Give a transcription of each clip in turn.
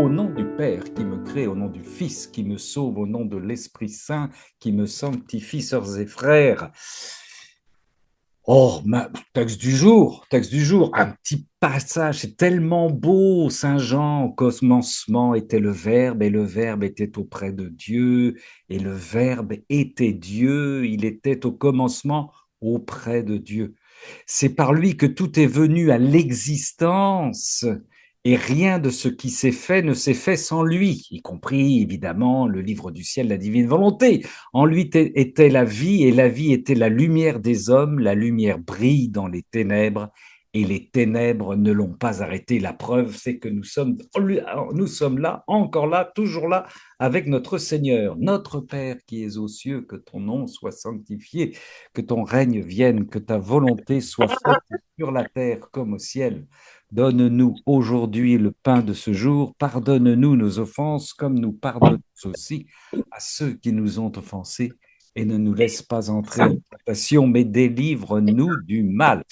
Au nom du Père qui me crée, au nom du Fils qui me sauve, au nom de l'Esprit Saint qui me sanctifie, sœurs et frères. Oh, texte du jour, un petit passage, c'est tellement beau. Saint Jean, au commencement était le Verbe, et le Verbe était auprès de Dieu, et le Verbe était Dieu, il était au commencement auprès de Dieu. C'est par lui que tout est venu à l'existence, et rien de ce qui s'est fait ne s'est fait sans lui, y compris évidemment le livre du ciel, la divine volonté. En lui était la vie, et la vie était la lumière des hommes. La lumière brille dans les ténèbres, et les ténèbres ne l'ont pas arrêté. La preuve, c'est que nous sommes là, encore là, toujours là, avec notre Seigneur. Notre Père qui es aux cieux, que ton nom soit sanctifié, que ton règne vienne, que ta volonté soit faite sur la terre comme au ciel. Donne-nous aujourd'hui le pain de ce jour. Pardonne-nous nos offenses, comme nous pardonnons aussi à ceux qui nous ont offensés, et ne nous laisse pas entrer en tentation, mais délivre-nous du mal.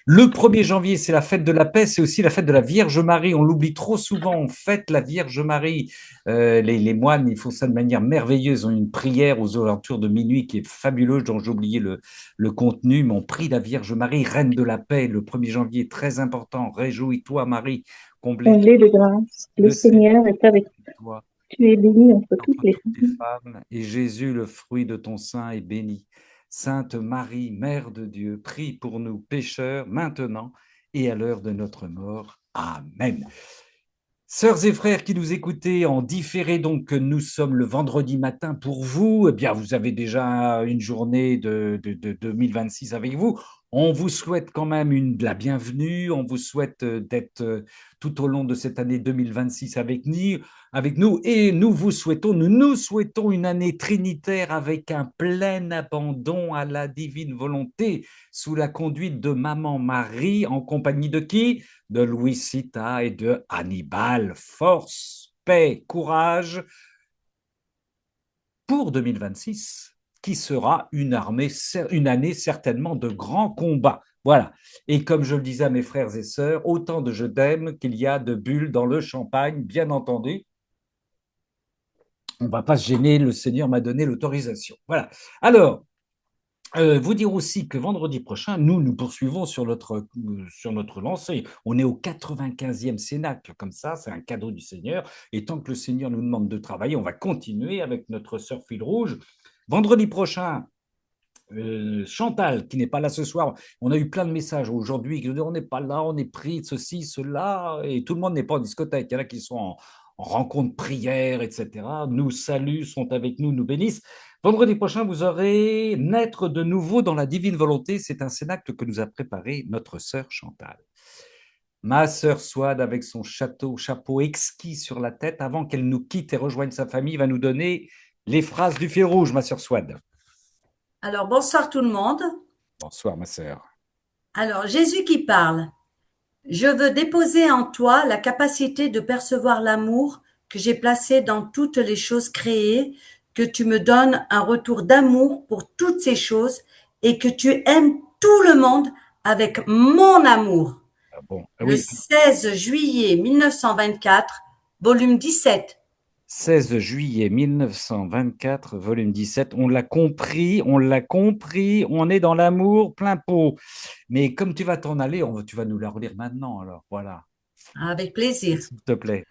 Le 1er janvier, c'est la fête de la paix, c'est aussi la fête de la Vierge Marie. On l'oublie trop souvent, on fête la Vierge Marie. Les moines, ils font ça de manière merveilleuse. Ils ont une prière aux alentours de minuit qui est fabuleuse, dont j'ai oublié le contenu, mais on prie la Vierge Marie, reine de la paix. Le 1er janvier, très important. Réjouis-toi, Marie, comblée Comblée de grâce, le le Seigneur Seigneur est avec toi toi. Tu es bénie entre toutes entre les toutes les femmes. femmes, et Jésus, le fruit de ton sein, est béni. Sainte Marie, Mère de Dieu, prie pour nous pécheurs, maintenant et à l'heure de notre mort. Amen. Sœurs et frères qui nous écoutez en différé, donc nous sommes le vendredi matin pour vous. Eh bien, vous avez déjà une journée de 2026 avec vous. On vous souhaite quand même la bienvenue. On vous souhaite d'être tout au long de cette année 2026 avec nous. Et nous nous souhaitons une année trinitaire avec un plein abandon à la divine volonté, sous la conduite de Maman Marie, en compagnie de qui? De Louis Sita et de Hannibal. Force, paix, courage pour 2026, qui sera une année certainement de grands combats. Voilà. Et comme je le disais à mes frères et sœurs, autant de je t'aime qu'il y a de bulles dans le champagne, bien entendu. On ne va pas se gêner, le Seigneur m'a donné l'autorisation. Voilà. Alors, vous dire aussi que vendredi prochain, nous poursuivons sur notre lancée. On est au 95e Cénacle, comme ça, c'est un cadeau du Seigneur. Et tant que le Seigneur nous demande de travailler, on va continuer avec notre sœur fil rouge. Vendredi prochain, Chantal, qui n'est pas là ce soir, on a eu plein de messages aujourd'hui, on n'est pas là, on est pris, ceci, cela, et tout le monde n'est pas en discothèque. Il y en a qui sont en rencontre prière, etc. Nous saluent, sont avec nous, nous bénissent. Vendredi prochain, vous aurez Naître de nouveau dans la divine volonté. C'est un cénacle que nous a préparé notre sœur Chantal. Ma sœur Swad, avec son chapeau exquis sur la tête, avant qu'elle nous quitte et rejoigne sa famille, va nous donner les phrases du fil rouge, ma sœur Swad. Alors, bonsoir tout le monde. Bonsoir, ma sœur. Alors, Jésus qui parle. Je veux déposer en toi la capacité de percevoir l'amour que j'ai placé dans toutes les choses créées, que tu me donnes un retour d'amour pour toutes ces choses et que tu aimes tout le monde avec mon amour. Ah bon, Le oui, 16 juillet 1924, volume 17. 16 juillet 1924, volume 17. On l'a compris, on est dans l'amour plein pot. Mais comme tu vas t'en aller, tu vas nous la relire maintenant, alors voilà, Avec plaisir. s'il te plaît.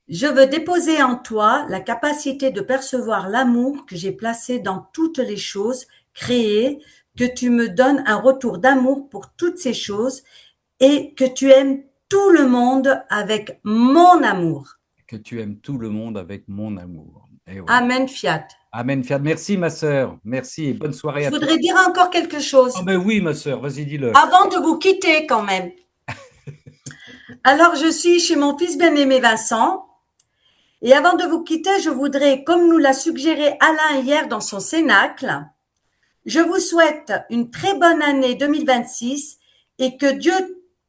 Je veux déposer en toi la capacité de percevoir l'amour que j'ai placé dans toutes les choses créées, que tu me donnes un retour d'amour pour toutes ces choses et que tu aimes tout le monde avec mon amour. Que tu aimes tout le monde avec mon amour. Et oui. Amen, fiat. Amen, fiat. Merci, ma sœur. Merci et bonne soirée Je à toi. voudrais dire encore quelque chose Oh, ben oui, ma sœur, vas-y, dis-le. avant de vous quitter quand même. Alors, je suis chez mon fils bien-aimé Vincent. Et avant de vous quitter, je voudrais, comme nous l'a suggéré Alain hier dans son cénacle, je vous souhaite une très bonne année 2026 et que Dieu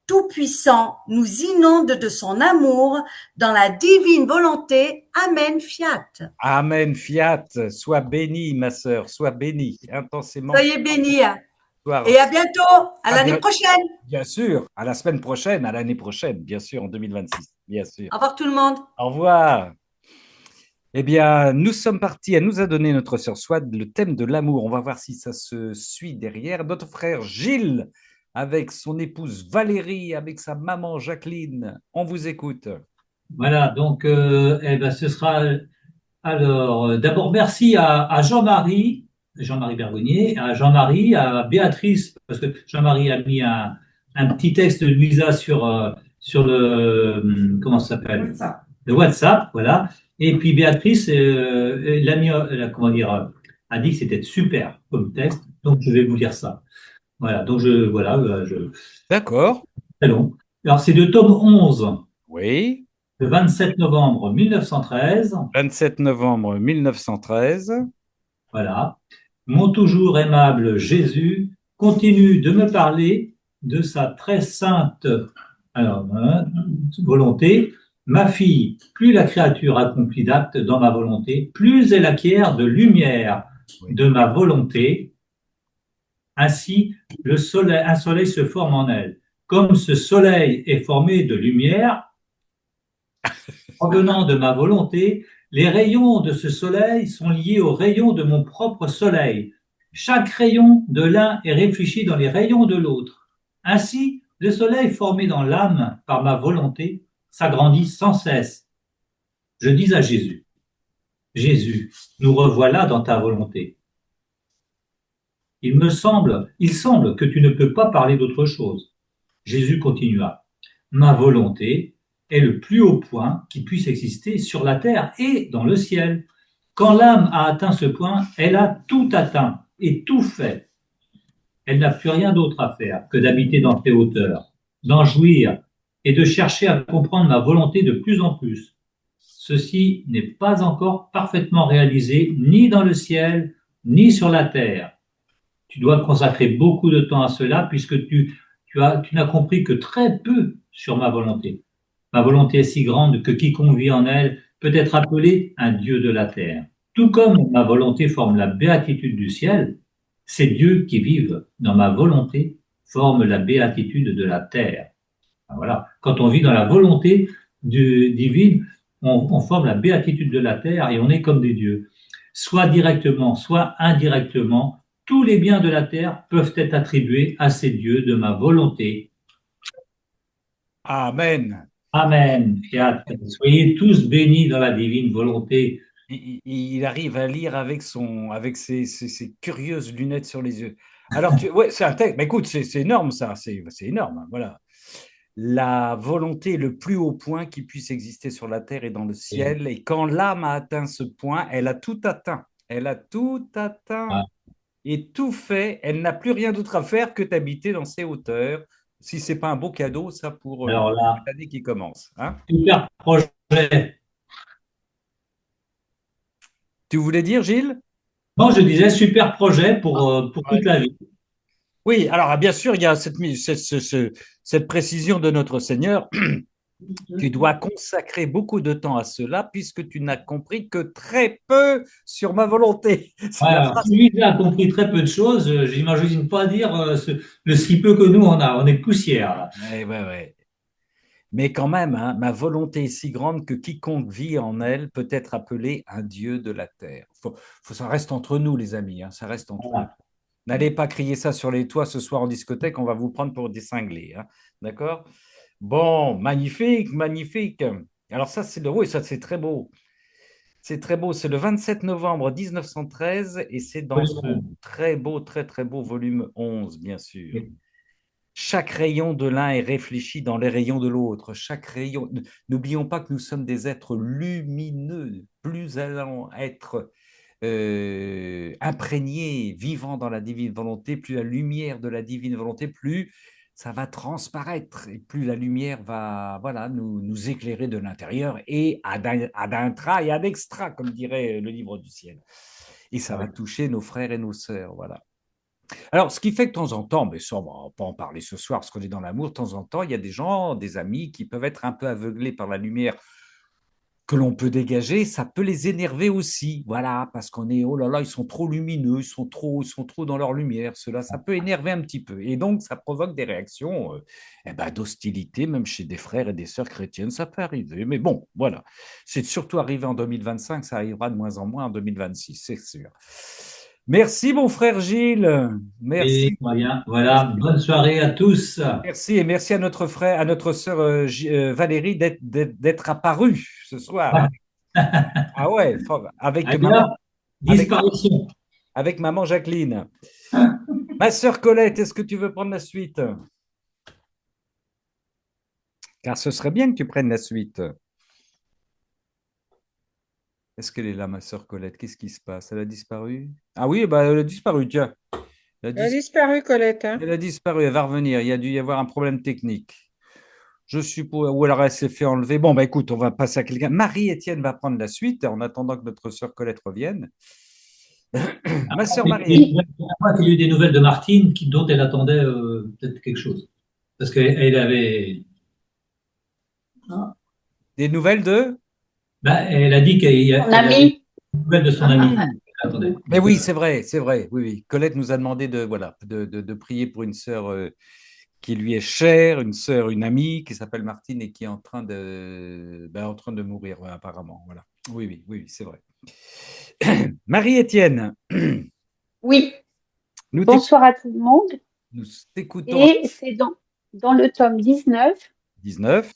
Tout-Puissant nous inonde de son amour dans la divine volonté. Amen, fiat. Amen, fiat. Sois bénie, ma sœur, sois bénie intensément. Soyez bénis. Et Soir. à bientôt, à Ah, l'année bien, prochaine. bien sûr, à la semaine prochaine, à l'année prochaine, bien sûr, en 2026, bien sûr. Au revoir tout le monde. Au revoir. Eh bien, nous sommes partis, elle nous a donné notre sœur Swad le thème de l'amour. On va voir si ça se suit derrière. Notre frère Gilles, avec son épouse Valérie, avec sa maman Jacqueline. On vous écoute. Voilà, donc eh ben, ce sera alors d'abord merci à Jean-Marie, Jean-Marie Bergonnier, à Jean-Marie, à Béatrice, parce que Jean-Marie a mis un petit texte de Louisa sur le comment ça s'appelle? Le WhatsApp, voilà. Et puis Béatrice l'a mis, comment dire, a dit que c'était super comme texte, donc je vais vous lire ça. Voilà, donc D'accord. très long. Alors c'est de tome 11, Oui. le 27 novembre 1913. 27 novembre 1913. Voilà. Mon toujours aimable Jésus continue de me parler de sa très sainte volonté. Ma fille, plus la créature accomplit d'actes dans ma volonté, plus elle acquiert de lumière Oui. de ma volonté. Ainsi, un soleil se forme en elle. Comme ce soleil est formé de lumière, provenant de ma volonté, les rayons de ce soleil sont liés aux rayons de mon propre soleil. Chaque rayon de l'un est réfléchi dans les rayons de l'autre. Ainsi, le soleil formé dans l'âme par ma volonté s'agrandit sans cesse. Je dis à Jésus, Jésus, nous revoilà dans ta volonté. Il semble que tu ne peux pas parler d'autre chose. Jésus continua, ma volonté est le plus haut point qui puisse exister sur la terre et dans le ciel. Quand l'âme a atteint ce point, elle a tout atteint et tout fait. Elle n'a plus rien d'autre à faire que d'habiter dans ces hauteurs, d'en jouir et de chercher à comprendre ma volonté de plus en plus. Ceci n'est pas encore parfaitement réalisé ni dans le ciel, ni sur la terre. Tu dois consacrer beaucoup de temps à cela puisque tu n'as compris que très peu sur ma volonté. Ma volonté est si grande que quiconque vit en elle peut être appelé un Dieu de la terre. Tout comme ma volonté forme la béatitude du ciel, ces dieux qui vivent dans ma volonté forment la béatitude de la terre. Voilà. Quand on vit dans la volonté divine, on forme la béatitude de la terre et on est comme des dieux. Soit directement, soit indirectement, tous les biens de la terre peuvent être attribués à ces dieux de ma volonté. Amen. Amen. Fiat. Soyez tous bénis dans la divine volonté. Il arrive à lire avec ses curieuses lunettes sur les yeux. Alors, ouais, c'est un texte. Mais écoute, c'est énorme ça. C'est énorme. Hein, voilà. La volonté est le plus haut point qui puisse exister sur la terre et dans le ciel. Et quand l'âme a atteint ce point, elle a tout atteint. Elle a tout atteint et tout fait. Elle n'a plus rien d'autre à faire que d'habiter dans ces hauteurs. Si c'est pas un beau cadeau, ça, pour Alors là, l'année qui commence. Hein. super projet. Tu voulais dire, Gilles? Non, je disais super projet pour Ouais. toute la vie. Oui, alors bien sûr, il y a cette précision de notre Seigneur. Tu dois consacrer beaucoup de temps à cela puisque tu n'as compris que très peu sur ma volonté. C'est la Voilà. phrase. Lui, il a compris très peu de choses. J'imagine pas dire le si peu que nous on a. On est poussière, là. Ouais, ouais, ouais. Mais quand même, hein, ma volonté est si grande que quiconque vit en elle peut être appelé un Dieu de la terre. Ça reste entre nous, les amis. Hein, ça reste entre nous. Voilà. N'allez pas crier ça sur les toits ce soir en discothèque, on va vous prendre pour des cinglés. Hein, d'accord? Bon, magnifique, magnifique. Alors ça, oui, ça c'est très beau. C'est très beau. C'est le 27 novembre 1913 et c'est dans ce très beau, très très beau volume 11, bien sûr. Chaque rayon de l'un est réfléchi dans les rayons de l'autre. Chaque rayon. N'oublions pas que nous sommes des êtres lumineux. Plus allons être imprégnés, vivants dans la divine volonté, plus la lumière de la divine volonté, plus ça va transparaître et plus la lumière va voilà, nous éclairer de l'intérieur et ad intra et ad extra, comme dirait le livre du ciel. Et ça va toucher nos frères et nos sœurs. Voilà. Alors, ce qui fait que de temps en temps, mais ça, on va pas en parler ce soir parce qu'on est dans l'amour, de temps en temps, il y a des gens, des amis qui peuvent être un peu aveuglés par la lumière que l'on peut dégager, ça peut les énerver aussi. Voilà, parce qu'on est, oh là là, ils sont trop lumineux, ils sont trop dans leur lumière. Cela, ça peut énerver un petit peu. Et donc, ça provoque des réactions eh ben, d'hostilité, même chez des frères et des sœurs chrétiennes. Ça peut arriver. Mais bon, voilà. C'est surtout arrivé en 2025, ça arrivera de moins en moins en 2026, c'est sûr. Merci, mon frère Gilles. Et Merci. moyen. Voilà, bonne soirée à tous. Merci et merci à notre frère, à notre sœur Valérie d'être apparue ce soir. Ah ouais, Allez, hop, avec, disparition. avec maman Jacqueline. Ma sœur Colette, est-ce que tu veux prendre la suite? Car ce serait bien que tu prennes la suite. Est-ce qu'elle est là, ma sœur Colette? Qu'est-ce qui se passe? Elle a disparu? Ah oui, bah, elle a disparu, tiens. Elle a, Elle a dis- disparu, Colette, hein? elle a disparu, elle va revenir. Il y a dû y avoir un problème technique. Je suppose, ou alors elle s'est fait enlever. Bon, bah écoute, on va passer à quelqu'un. Marie-Étienne va prendre la suite en attendant que notre sœur Colette revienne. Ma sœur Marie-Étienne. Moi, il y a eu des nouvelles de Martine dont elle attendait peut-être quelque chose. Parce qu'elle avait. Des nouvelles de? Ben, elle a dit Mon qu'elle avait ami, des nouvelles de son ami. Elle attendait. Mais Donc, oui, c'est vrai, c'est vrai. Oui, oui. Colette nous a demandé de, voilà, de prier pour une sœur qui lui est chère, une sœur, une amie qui s'appelle Martine et qui est en train de mourir, ouais, apparemment. Voilà. Oui, oui, oui, oui, c'est vrai. Marie-Étienne, oui, nous bonsoir à tout le monde. nous t'écoutons. Et c'est dans le tome 19, 19,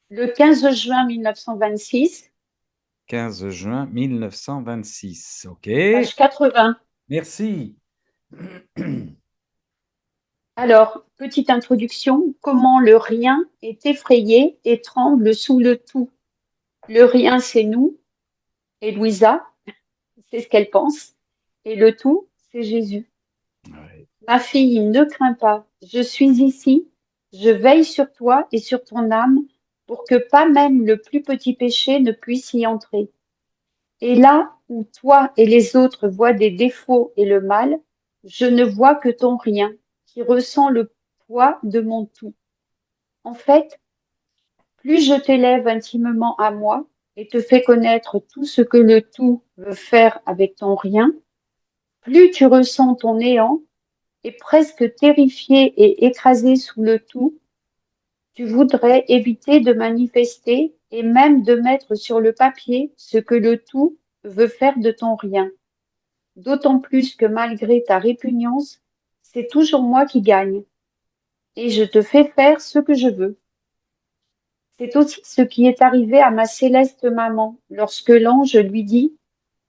le 15 juin 1926, 15 juin 1926. OK. page 80. Merci. Alors, petite introduction, comment le rien est effrayé et tremble sous le tout. Le rien, c'est nous, et Louisa, c'est ce qu'elle pense, et le tout, c'est Jésus. Ouais. Ma fille, ne crains pas, je suis ici, je veille sur toi et sur ton âme pour que pas même le plus petit péché ne puisse y entrer. Et là où toi et les autres voient des défauts et le mal, je ne vois que ton rien qui ressent le poids de mon tout. En fait, plus je t'élève intimement à moi et te fais connaître tout ce que le tout veut faire avec ton rien, plus tu ressens ton néant et presque terrifié et écrasé sous le tout, tu voudrais éviter de manifester et même de mettre sur le papier ce que le tout veut faire de ton rien. D'autant plus que malgré ta répugnance, c'est toujours moi qui gagne, et je te fais faire ce que je veux. C'est aussi ce qui est arrivé à ma céleste maman lorsque l'ange lui dit: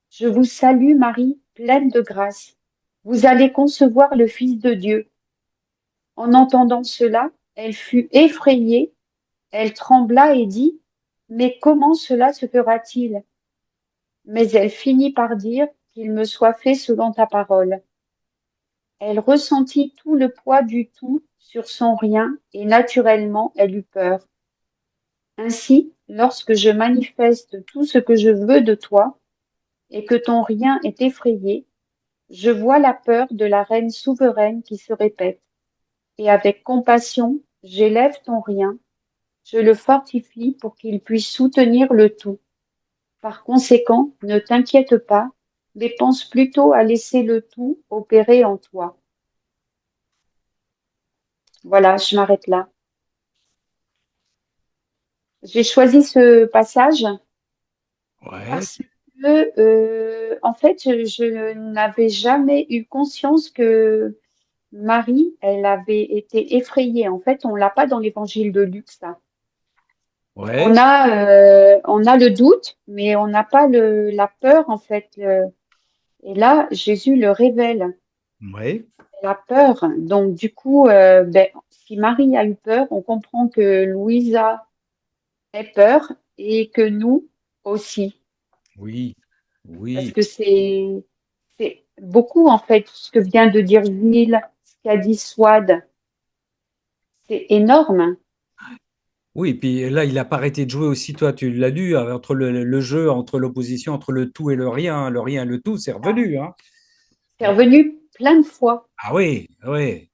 Je vous salue Marie, pleine de grâce. Vous allez concevoir le Fils de Dieu. En entendant cela, elle fut effrayée, elle trembla et dit: Mais comment cela se fera-t-il? Mais elle finit par dire: Qu'il me soit fait selon ta parole. Elle ressentit tout le poids du tout sur son rien et naturellement elle eut peur. Ainsi, lorsque je manifeste tout ce que je veux de toi et que ton rien est effrayé, je vois la peur de la reine souveraine qui se répète. Et avec compassion, j'élève ton rien, je le fortifie pour qu'il puisse soutenir le tout. Par conséquent, ne t'inquiète pas, mais pense plutôt à laisser le tout opérer en toi. Voilà, je m'arrête là. J'ai choisi ce passage Ouais. parce que, en fait, je n'avais jamais eu conscience que Marie, elle avait été effrayée. En fait, on l'a pas dans l'évangile de Luc, ça. Ouais. On a le doute, mais on n'a pas la peur, en fait. Et là, Jésus le révèle, Ouais. la peur. Donc, du coup, ben, si Marie a eu peur, on comprend que Louisa ait peur et que nous aussi. Oui. Parce Oui. que c'est beaucoup, en fait, ce que vient de dire Gilles, ce qu'a dit Swad. C'est énorme. Oui, puis là, il n'a pas arrêté de jouer aussi, toi, tu l'as lu, entre le jeu, entre l'opposition, entre le tout et le rien et le tout, c'est revenu, hein. C'est revenu plein de fois. Ah oui, oui.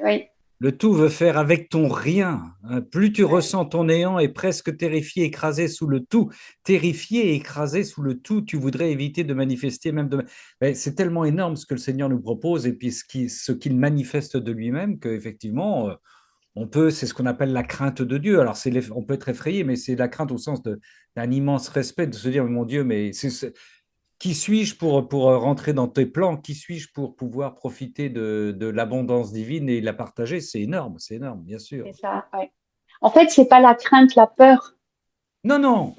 Oui. Le tout veut faire avec ton rien. Plus tu Ouais, ressens ton néant et presque terrifié, écrasé sous le tout, terrifié et écrasé sous le tout, tu voudrais éviter de manifester même de. Mais c'est tellement énorme ce que le Seigneur nous propose et puis ce qu'il manifeste de lui-même qu'effectivement, on peut, c'est ce qu'on appelle la crainte de Dieu. Alors, on peut être effrayé, mais c'est la crainte au sens d'un immense respect, de se dire, mon Dieu, mais qui suis-je pour rentrer dans tes plans? Qui suis-je pour pouvoir profiter de l'abondance divine et la partager? C'est énorme, bien sûr. c'est ça, ouais. En fait, c'est pas la crainte, la peur. Non, non.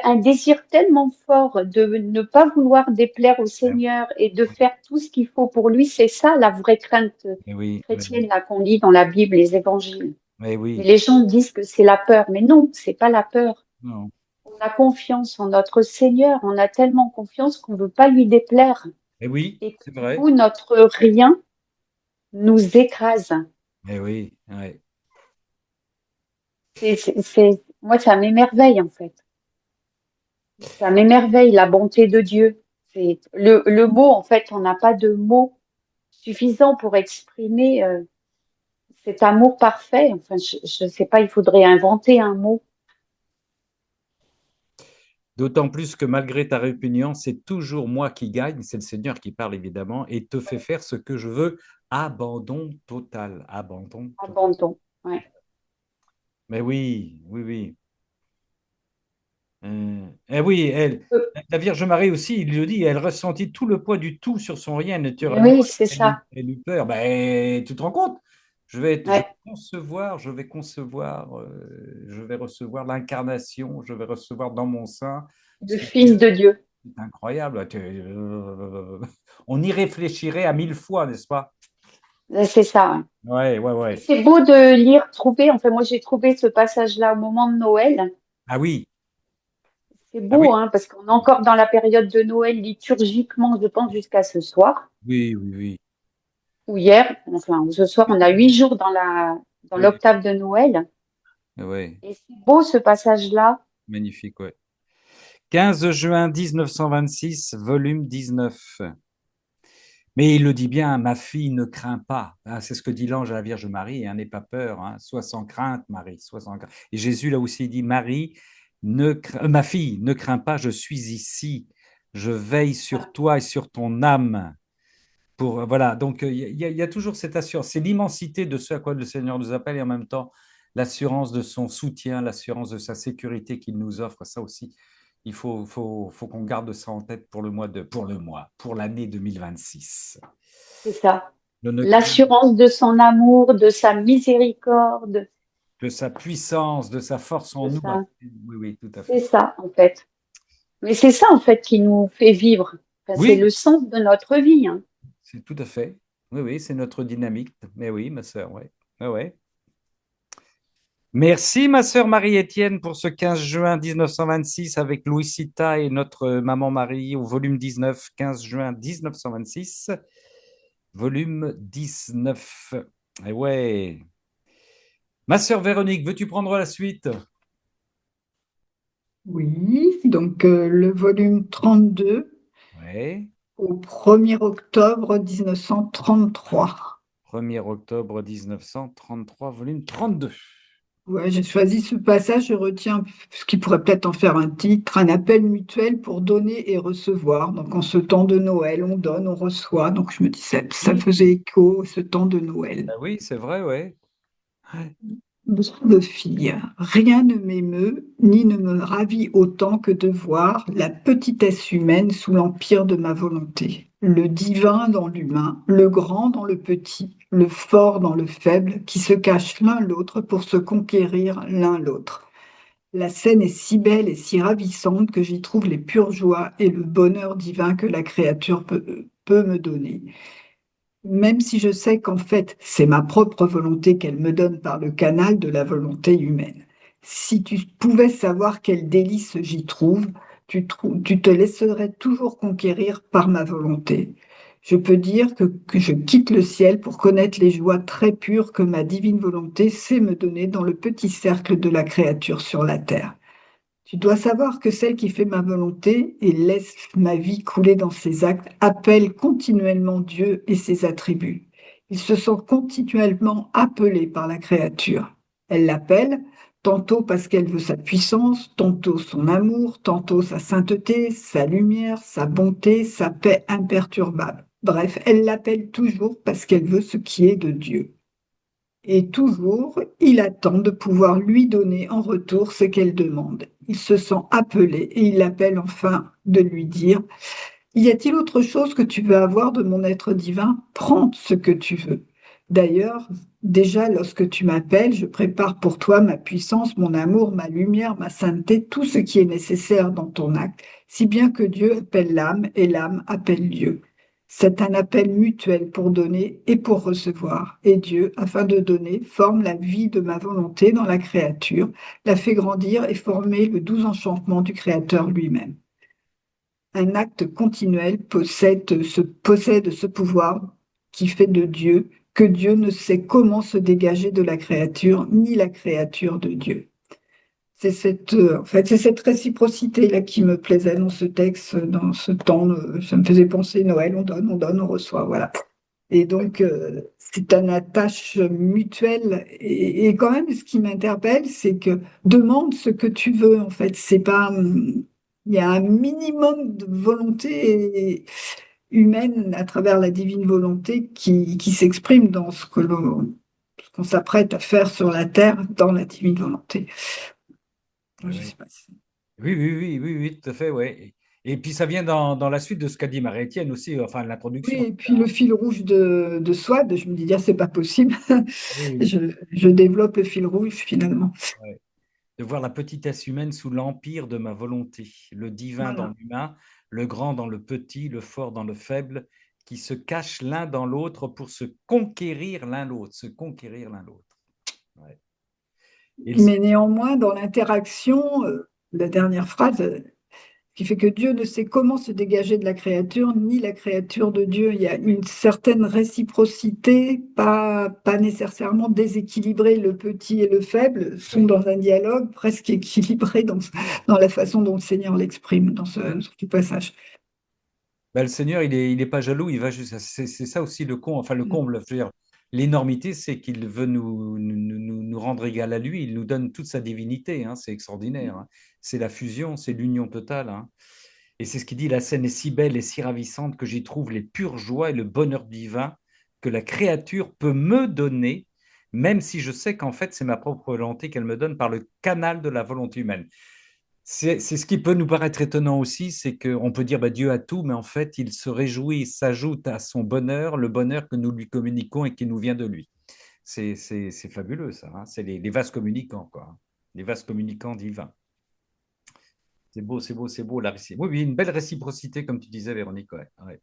Un désir tellement fort de ne pas vouloir déplaire au Seigneur et de Oui, faire tout ce qu'il faut pour lui. C'est ça la vraie crainte oui, chrétienne là qu'on lit dans la Bible, les évangiles. Et oui, les gens disent que c'est la peur, mais non, c'est pas la peur. non. On a confiance en notre Seigneur, on a tellement confiance qu'on veut pas lui déplaire Mais oui, et que c'est du vrai. coup notre rien nous écrase. Mais oui, ouais. Moi, ça m'émerveille en fait. Ça m'émerveille la bonté de Dieu. C'est le mot, en fait, on n'a pas de mots suffisants pour exprimer cet amour parfait. Enfin, je sais pas, il faudrait inventer un mot. D'autant plus que malgré ta répugnance, c'est toujours moi qui gagne, c'est le Seigneur qui parle évidemment, et te fait faire ce que je veux. Abandon total, abandon total. Abandon. Ouais. Mais oui, oui, oui. Eh oui, la Vierge Marie aussi, il le dit, elle ressentit tout le poids du tout sur son rien naturellement. Oui, c'est ça. Elle eut peur. Ben, tu te rends compte? Je vais Ouais. concevoir, je vais recevoir l'incarnation, je vais recevoir dans mon sein Le ce Fils de Dieu. C'est incroyable. On y réfléchirait à mille fois, n'est-ce pas? C'est ça. Ouais. Ouais, ouais, Et ouais. c'est beau de lire, trouver. Enfin, moi, j'ai trouvé ce passage-là au moment de Noël. Ah oui, C'est ah oui, beau, hein, parce qu'on est encore dans la période de Noël liturgiquement, je pense, jusqu'à ce soir. oui, oui, oui, Ou hier, enfin, ce soir, on a 8 jours dans oui, l'octave de Noël. oui, Et c'est beau ce passage-là. magnifique, ouais. 15 juin 1926, volume 19. Mais il le dit bien, ma fille ne craint pas. Hein, c'est ce que dit l'ange à la Vierge Marie, hein, n'aie pas peur, hein, sois sans crainte, Marie, sois sans crainte. Et Jésus là aussi dit, Marie, ma fille, ne crains pas, je suis ici, je veille sur toi et sur ton âme. Voilà, donc il y a toujours cette assurance, c'est l'immensité de ce à quoi le Seigneur nous appelle et en même temps l'assurance de son soutien, l'assurance de sa sécurité qu'il nous offre. Ça aussi, faut qu'on garde ça en tête pour l'année 2026. C'est ça. Ne ne crains L'assurance de son amour, de sa miséricorde, de sa puissance, de sa force de en nous. sa... Oui, oui, tout à C'est fait. ça, en fait. Mais c'est ça, en fait, qui nous fait vivre. Enfin, c'est Oui, le sens de notre vie, hein. c'est tout à fait. Oui, oui, c'est notre dynamique. Mais oui, ma sœur, ouais. Ouais, ouais. Merci, ma sœur Marie-Étienne, pour ce 15 juin 1926 avec Louis Sita et notre maman Marie au volume 19, 15 juin 1926, volume 19. Et ouais. Ma sœur Véronique, veux-tu prendre la suite? Oui, donc le volume 32 Oui. au 1er octobre 1933. 1er octobre 1933, volume 32. Ouais, j'ai choisi ce passage, je retiens ce qui pourrait peut-être en faire un titre, un appel mutuel pour donner et recevoir. Donc en ce temps de Noël, on donne, on reçoit. Donc je me dis, ça Oui, faisait écho, ce temps de Noël. ah oui, c'est vrai, ouais. De fille, rien ne m'émeut ni ne me ravit autant que de voir la petitesse humaine sous l'empire de ma volonté, le divin dans l'humain, le grand dans le petit, le fort dans le faible, qui se cachent l'un l'autre pour se conquérir l'un l'autre. La scène est si belle et si ravissante que j'y trouve les pures joies et le bonheur divin que la créature peut me donner. Même si je sais qu'en fait, c'est ma propre volonté qu'elle me donne par le canal de la volonté humaine. Si tu pouvais savoir quel délice j'y trouve, tu te laisserais toujours conquérir par ma volonté. Je peux dire que je quitte le ciel pour connaître les joies très pures que ma divine volonté sait me donner dans le petit cercle de la créature sur la terre. Tu dois savoir que celle qui fait ma volonté et laisse ma vie couler dans ses actes appelle continuellement Dieu et ses attributs. Il se sent continuellement appelé par la créature. Elle l'appelle, tantôt parce qu'elle veut sa puissance, tantôt son amour, tantôt sa sainteté, sa lumière, sa bonté, sa paix imperturbable. Bref, elle l'appelle toujours parce qu'elle veut ce qui est de Dieu. Et toujours, il attend de pouvoir lui donner en retour ce qu'elle demande. Il se sent appelé et il appelle enfin de lui dire, y a-t-il autre chose que tu veux avoir de mon être divin? Prends ce que tu veux. D'ailleurs, déjà lorsque tu m'appelles, je prépare pour toi ma puissance, mon amour, ma lumière, ma sainteté, tout ce qui est nécessaire dans ton acte, si bien que Dieu appelle l'âme et l'âme appelle Dieu. C'est un appel mutuel pour donner et pour recevoir. Et Dieu, afin de donner, forme la vie de ma volonté dans la créature, la fait grandir et former le doux enchantement du Créateur lui-même. Un acte continuel possède ce pouvoir qui fait de Dieu que Dieu ne sait comment se dégager de la créature, ni la créature de Dieu. En fait, c'est cette réciprocité-là qui me plaisait dans ce texte, dans ce temps. Ça me faisait penser Noël, on donne, on reçoit, voilà. Et donc, c'est un attache mutuelle. Et quand même, ce qui m'interpelle, c'est que demande ce que tu veux, en fait. C'est pas, il y a un minimum de volonté humaine à travers la divine volonté qui s'exprime dans ce qu'on s'apprête à faire sur la terre dans la divine volonté. Je Oui, sais pas si... oui, oui, oui, oui, oui, tout à fait, ouais. Et puis ça vient dans la suite de ce qu'a dit Marie-Étienne aussi, enfin Oui, l'introduction. et puis le fil rouge de Swad, je me dis, ah, c'est pas possible. Oui, oui. Je développe le fil rouge finalement. Ouais. De voir la petitesse humaine sous l'empire de ma volonté, le divin dans Voilà. l'humain, le grand dans le petit, le fort dans le faible, qui se cachent l'un dans l'autre pour se conquérir l'un l'autre, se conquérir l'un l'autre. Ouais. Et Mais néanmoins, dans l'interaction, la dernière phrase, qui fait que Dieu ne sait comment se dégager de la créature, ni la créature de Dieu. Il y a une certaine réciprocité, pas nécessairement déséquilibrée. Le petit et le faible sont oui. dans un dialogue presque équilibré dans la façon dont le Seigneur l'exprime dans ce passage. Ben, le Seigneur, il est pas jaloux, il va juste. C'est ça aussi le con, enfin le comble. Je veux dire, l'énormité, c'est qu'il veut nous rendre égal à lui. Il nous donne toute sa divinité. Hein, c'est extraordinaire. Hein. C'est la fusion, c'est l'union totale. Hein. Et c'est ce qu'il dit, la scène est si belle et si ravissante que j'y trouve les pures joies et le bonheur divin que la créature peut me donner, même si je sais qu'en fait, c'est ma propre volonté qu'elle me donne par le canal de la volonté humaine. C'est ce qui peut nous paraître étonnant aussi, c'est qu'on peut dire bah, Dieu a tout, mais en fait, il se réjouit, il s'ajoute à son bonheur, le bonheur que nous lui communiquons et qui nous vient de lui. C'est fabuleux, ça. Hein. C'est les vases communicants, quoi. Hein. Les vases communicants divins. C'est beau, c'est beau, c'est beau. Oui, oui, une belle réciprocité, comme tu disais, Véronique. Ouais, ouais.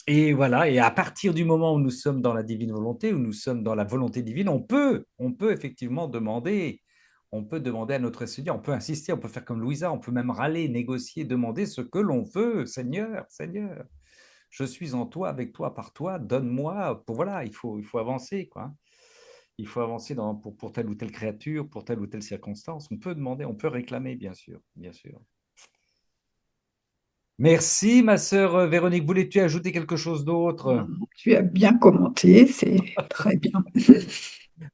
Et voilà, et à partir du moment où nous sommes dans la divine volonté, où nous sommes dans la volonté divine, on peut effectivement demander, on peut demander à notre Seigneur, on peut insister, on peut faire comme Louisa, on peut même râler, négocier, demander ce que l'on veut, Seigneur, Seigneur, je suis en toi, avec toi, par toi, donne-moi, voilà, il faut avancer, quoi. Il faut avancer pour telle ou telle créature, pour telle ou telle circonstance. On peut demander, on peut réclamer, bien sûr, bien sûr. Merci, ma sœur Véronique. Voulais-tu ajouter quelque chose d'autre? Tu as bien commenté, c'est très bien.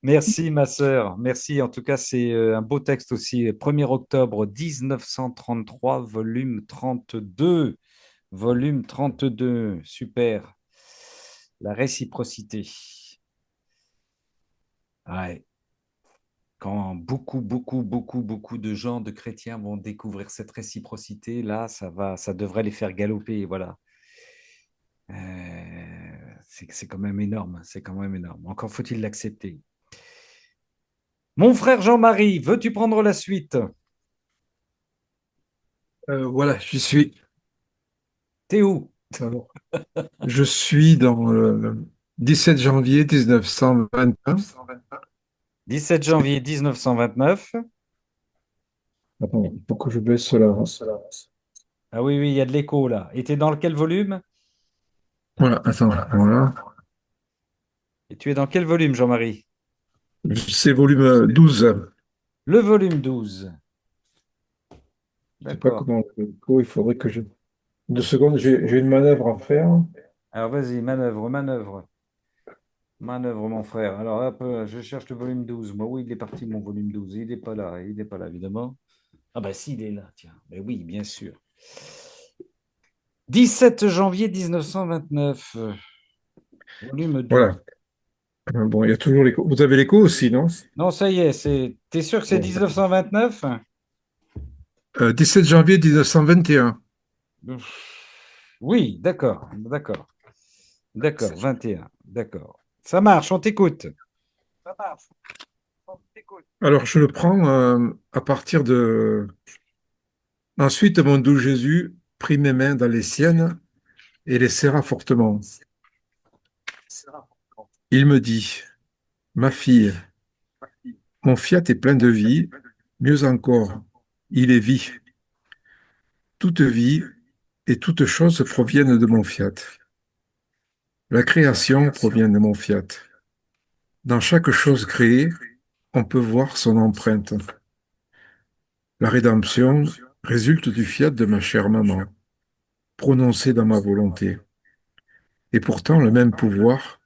Merci, ma sœur. Merci. En tout cas, c'est un beau texte aussi. 1er octobre 1933, volume 32. Volume 32. Super. La réciprocité. Ouais. Quand beaucoup de gens, de chrétiens vont découvrir cette réciprocité, là, ça devrait les faire galoper. Voilà. C'est quand même énorme. C'est quand même énorme. Encore faut-il l'accepter. Mon frère Jean-Marie, veux-tu prendre la suite? Voilà, j'y suis. T'es où? Alors, je suis dans le 17 janvier 1921. 17 janvier 1929. Attends, il faut que je baisse cela. Ah oui, oui, il y a de l'écho là. Et t'es dans quel volume? Voilà, attends, voilà. Et tu es dans quel volume, Jean-Marie? C'est volume 12. Le volume 12. Je sais pas D'accord. comment il faudrait que je... 2 secondes, j'ai une manœuvre à faire. Alors vas-y, manœuvre, manœuvre, manœuvre, mon frère. Alors hop, je cherche le volume 12. Moi, oui, il est parti, mon volume 12. Il n'est pas là, évidemment. Ah bah si, il est là, tiens. Mais oui, bien sûr. 17 janvier 1929, volume 12. Voilà. Bon, il y a toujours l'écho. Vous avez l'écho aussi, non? Non, ça y est, t'es sûr que c'est Bon. 1929? 17 janvier 1921. Oui, d'accord, d'accord, d'accord, 21, d'accord. Ça marche, on t'écoute. Ça marche, on t'écoute. Alors, je le prends à partir de... Ensuite, mon doux Jésus prit mes mains dans les siennes et les serra fortement. Il me dit, ma fille, mon fiat est plein de vie, mieux encore, il est vie. Toute vie et toute chose proviennent de mon fiat. La création provient de mon fiat. Dans chaque chose créée, on peut voir son empreinte. La rédemption résulte du fiat de ma chère maman, prononcé dans ma volonté, et pourtant le même pouvoir,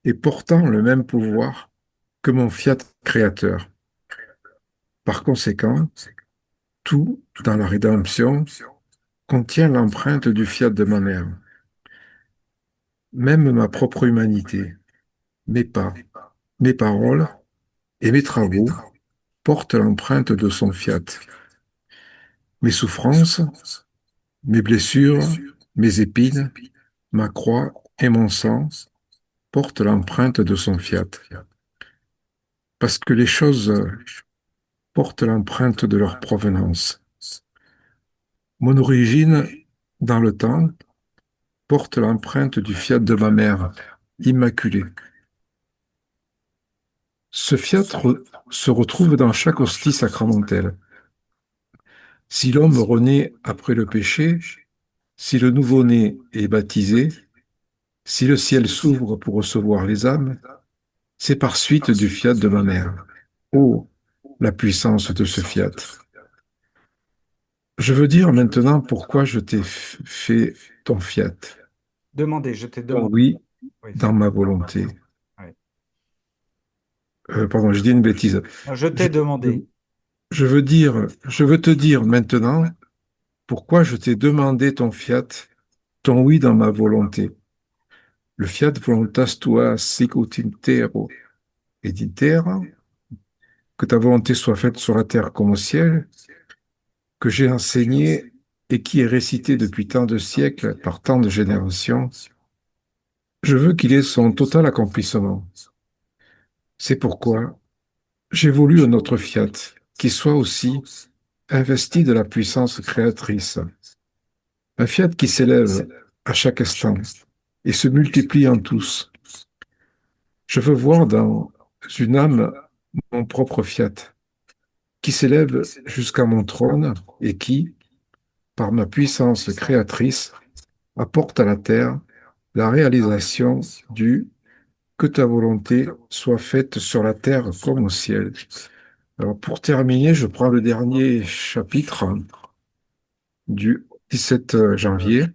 et portant le même pouvoir que mon fiat créateur. Par conséquent, tout dans la rédemption contient l'empreinte du fiat de ma mère. Même ma propre humanité, mes pas, mes paroles et mes travaux portent l'empreinte de son fiat. Mes souffrances, mes blessures, mes épines, ma croix et mon sang portent l'empreinte de son fiat. Parce que les choses portent l'empreinte de leur provenance. Mon origine dans le temps porte l'empreinte du fiat de ma mère, immaculée. Ce fiat se retrouve dans chaque hostie sacramentelle. Si l'homme renaît après le péché, si le nouveau-né est baptisé, si le ciel s'ouvre pour recevoir les âmes, c'est par suite du fiat de ma mère. Oh, la puissance de ce fiat. Je veux dire maintenant pourquoi je t'ai fait ton fiat. Demandez, je t'ai Ton demandé. oui Oui, dans ma volonté. oui. Pardon, je dis une bêtise. Non, je Je, t'ai demandé. je veux te dire maintenant pourquoi je t'ai demandé ton fiat, ton oui dans ma volonté. Le fiat voluntas tua sicut in terra et in terra, que ta volonté soit faite sur la terre comme au ciel, que j'ai enseigné et qui est récité depuis tant de siècles par tant de générations, je veux qu'il ait son total accomplissement. C'est pourquoi j'ai voulu un autre fiat qui soit aussi investi de la puissance créatrice, un fiat qui s'élève à chaque instant et se multiplie en tous. Je veux voir dans une âme mon propre fiat, qui s'élève jusqu'à mon trône et qui, par ma puissance créatrice, apporte à la terre la réalisation du que ta volonté soit faite sur la terre comme au ciel. Alors pour terminer, je prends le dernier chapitre du 17 janvier.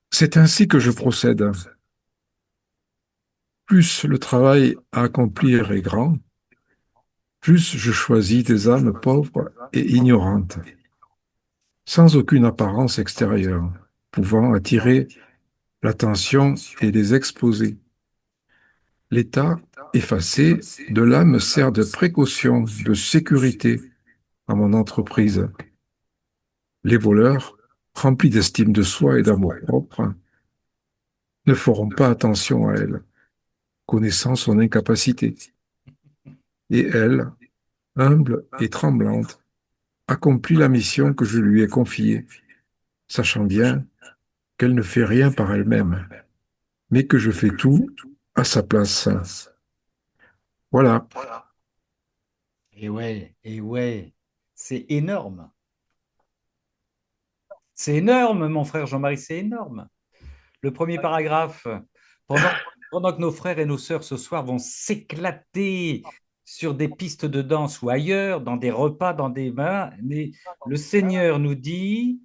C'est ainsi que je procède. Plus le travail à accomplir est grand, plus je choisis des âmes pauvres et ignorantes, sans aucune apparence extérieure, pouvant attirer l'attention et les exposer. L'état effacé de l'âme sert de précaution, de sécurité à mon entreprise. Les voleurs, remplis d'estime de soi et d'amour-propre, ne feront pas attention à elle, connaissant son incapacité. Et elle, humble et tremblante, accomplit la mission que je lui ai confiée, sachant bien qu'elle ne fait rien par elle-même, mais que je fais tout à sa place. Voilà. Et ouais, c'est énorme. C'est énorme, mon frère Jean-Marie, c'est énorme. Le premier paragraphe, pendant, pendant que nos frères et nos sœurs ce soir vont s'éclater sur des pistes de danse ou ailleurs, dans des repas, dans des bains, mais le Seigneur nous dit,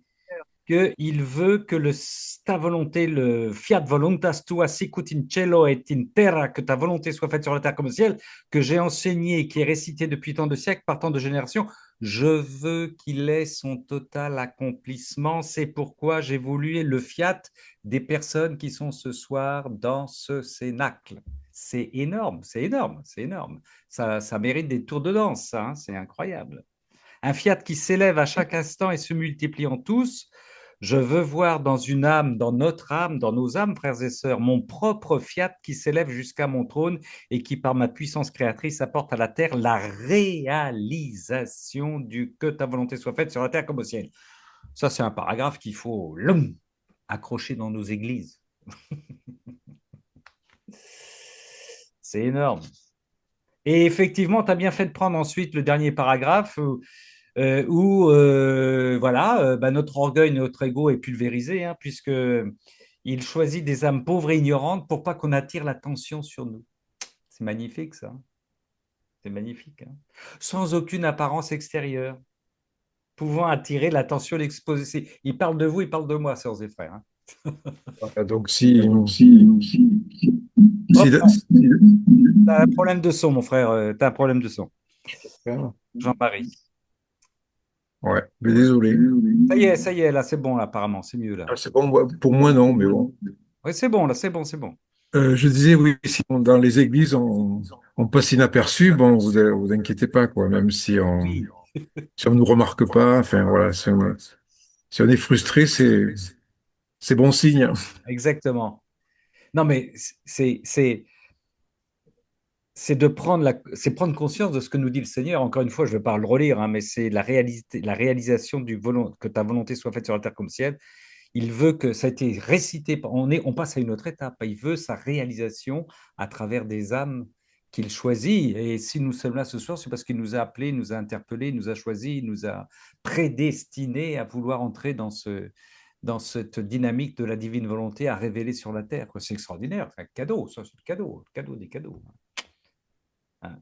qu'il veut que ta volonté, le fiat voluntas tua sicut in cielo et in terra, que ta volonté soit faite sur la terre comme au ciel, que j'ai enseigné, qui est récité depuis tant de siècles, par tant de générations, je veux qu'il ait son total accomplissement. C'est pourquoi j'ai voulu le fiat des personnes qui sont ce soir dans ce cénacle. C'est énorme, c'est énorme, c'est énorme. Ça mérite des tours de danse, ça, hein, c'est incroyable. Un fiat qui s'élève à chaque instant et se multiplie en tous. Je veux voir dans une âme, dans notre âme, dans nos âmes, frères et sœurs, mon propre fiat qui s'élève jusqu'à mon trône et qui, par ma puissance créatrice, apporte à la terre la réalisation du que ta volonté soit faite sur la terre comme au ciel. Ça, c'est un paragraphe qu'il faut accrocher dans nos églises. C'est énorme. Et effectivement, tu as bien fait de prendre ensuite le dernier paragraphe où voilà, notre orgueil, notre ego est pulvérisé, hein, puisque il choisit des âmes pauvres et ignorantes pour pas qu'on attire l'attention sur nous. C'est magnifique, ça. C'est magnifique. Hein. Sans aucune apparence extérieure, pouvant attirer l'attention, l'exposer. Il parle de vous, il parle de moi, sœurs et frères. Hein. Voilà, donc Hop, t'as un problème de son, mon frère. T'as un problème de son. Jean-Marie. Ouais, mais désolé. Ça y est, là, c'est bon, là, apparemment, c'est mieux, là. Ah, c'est bon, pour moi non, mais bon. Oui, c'est bon, là, c'est bon, c'est bon. Je disais, oui, si dans les églises, on passe inaperçu, bon, vous inquiétez pas, quoi, même Oui, si on nous remarque pas, enfin, voilà, si on est frustré, c'est bon signe. exactement. Non, mais c'est de c'est prendre conscience de ce que nous dit le Seigneur. Encore une fois, je ne vais pas le relire, hein, mais c'est la réalisation que ta volonté soit faite sur la terre comme au ciel. Il veut que ça ait été récité. On passe à une autre étape. Il veut sa réalisation à travers des âmes qu'il choisit. Et si nous sommes là ce soir, c'est parce qu'il nous a appelés, nous a interpellés, nous a choisis, nous a prédestinés à vouloir entrer dans cette dynamique de la divine volonté à révéler sur la terre. C'est extraordinaire. C'est un cadeau, ça, c'est le cadeau des cadeaux. Hein.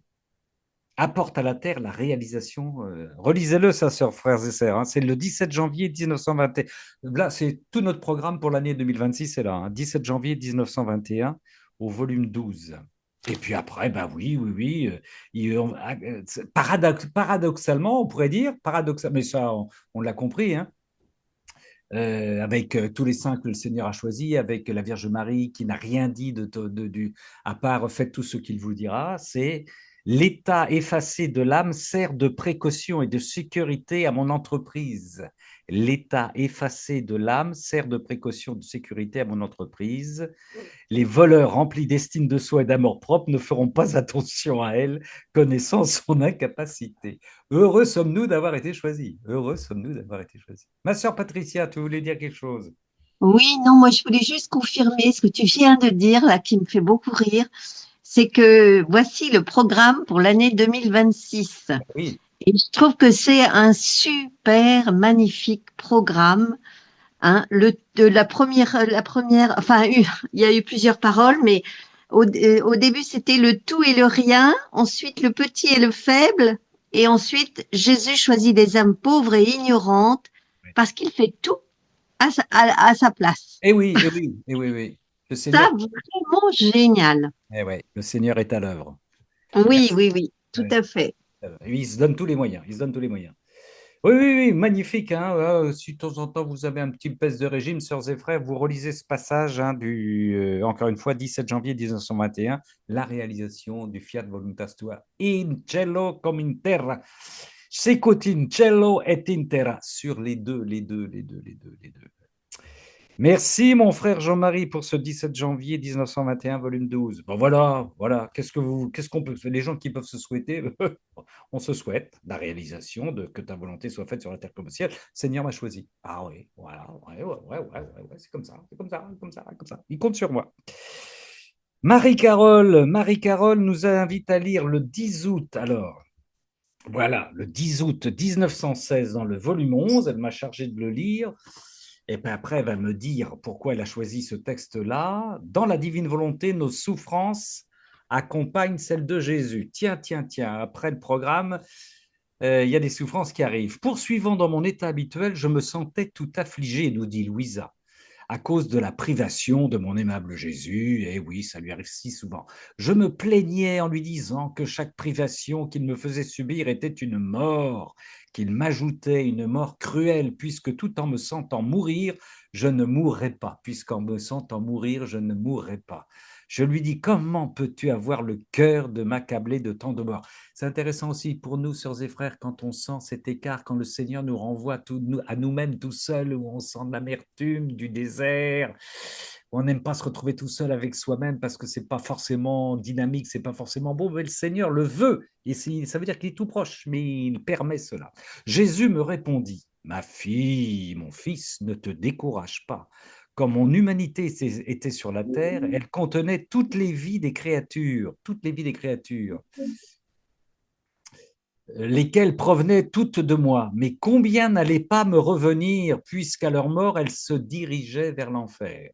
Apporte à la terre la réalisation. Relisez-le, ça, sœurs, frères et sœurs. Hein. C'est le 17 janvier 1921. Là, c'est tout notre programme pour l'année 2026, c'est là. Hein. 17 janvier 1921 au volume 12. Et puis après, ben oui, oui, oui. Paradoxalement, on pourrait dire, mais ça, on l'a compris, hein, avec tous les saints que le Seigneur a choisis, avec la Vierge Marie qui n'a rien dit à part faites tout ce qu'il vous dira, c'est l'état effacé de l'âme sert de précaution et de sécurité à mon entreprise. L'état effacé de l'âme sert de précaution et de sécurité à mon entreprise. Les voleurs remplis d'estime de soi et d'amour-propre ne feront pas attention à elle, connaissant son incapacité. Heureux sommes-nous d'avoir été choisis. Heureux sommes-nous d'avoir été choisis. Ma sœur Patricia, tu voulais dire quelque chose? Oui, non, moi je voulais juste confirmer ce que tu viens de dire là, qui me fait beaucoup rire. C'est que voici le programme pour l'année 2026. Oui, Et je trouve que c'est un super magnifique programme. Hein, enfin, il y a eu plusieurs paroles, mais au début c'était le tout et le rien, ensuite le petit et le faible, et ensuite Jésus choisit des âmes pauvres et ignorantes parce qu'il fait tout à sa place. et oui, et oui, et oui, oui. Le Ça, Seigneur, vraiment génial. ouais, le Seigneur est à l'œuvre. Oui, Merci. oui, oui, tout Ouais. à fait. Il se donne tous les moyens. Il se donne tous les moyens. Oui, oui, oui, magnifique. Hein. Si de temps en temps vous avez un petit baisse de régime, sœurs et frères, vous relisez ce passage hein, encore une fois, 17 janvier 1921, la réalisation du Fiat Voluntas Tua in cielo comme in terra. Secut in cielo et in terra. Sur les deux, les deux, les deux, les deux, les deux. Merci, mon frère Jean-Marie, pour ce 17 janvier 1921, volume 12. Bon, voilà, voilà. Qu'est-ce qu'on peut, les gens qui peuvent se souhaiter, on se souhaite la réalisation de que ta volonté soit faite sur la terre comme au ciel. Seigneur m'a choisi. Ah oui, voilà, ouais, c'est comme ça, c'est comme ça, comme ça, comme ça. Il compte sur moi. Marie-Carole nous invite à lire le 10 août. Alors, voilà, le 10 août 1916 dans le volume 11. Elle m'a chargé de le lire. Et puis après, elle va me dire pourquoi elle a choisi ce texte-là. Dans la divine volonté, nos souffrances accompagnent celles de Jésus. Tiens, tiens, tiens, après le programme, il y a des souffrances qui arrivent. Poursuivant dans mon état habituel, je me sentais tout affligé, nous dit Louisa, à cause de la privation de mon aimable Jésus. Et oui, ça lui arrive si souvent. Je me plaignais en lui disant que chaque privation qu'il me faisait subir était une mort, qu'il m'ajoutait une mort cruelle, puisque tout en me sentant mourir, je ne mourrais pas, puisqu'en me sentant mourir, je ne mourrais pas. Je lui dis, comment peux-tu avoir le cœur de m'accabler de tant de morts? C'est intéressant aussi pour nous, sœurs et frères, quand on sent cet écart, quand le Seigneur nous renvoie à nous-mêmes tout seuls, où on sent de l'amertume, du désert. On n'aime pas se retrouver tout seul avec soi-même parce que c'est pas forcément dynamique, c'est pas forcément beau, mais le Seigneur le veut. Et ça veut dire qu'il est tout proche, mais il permet cela. Jésus me répondit, ma fille, mon fils, ne te décourage pas. Quand mon humanité était sur la terre, elle contenait toutes les vies des créatures, lesquelles provenaient toutes de moi. Mais combien n'allaient pas me revenir, puisqu'à leur mort, elles se dirigeaient vers l'enfer.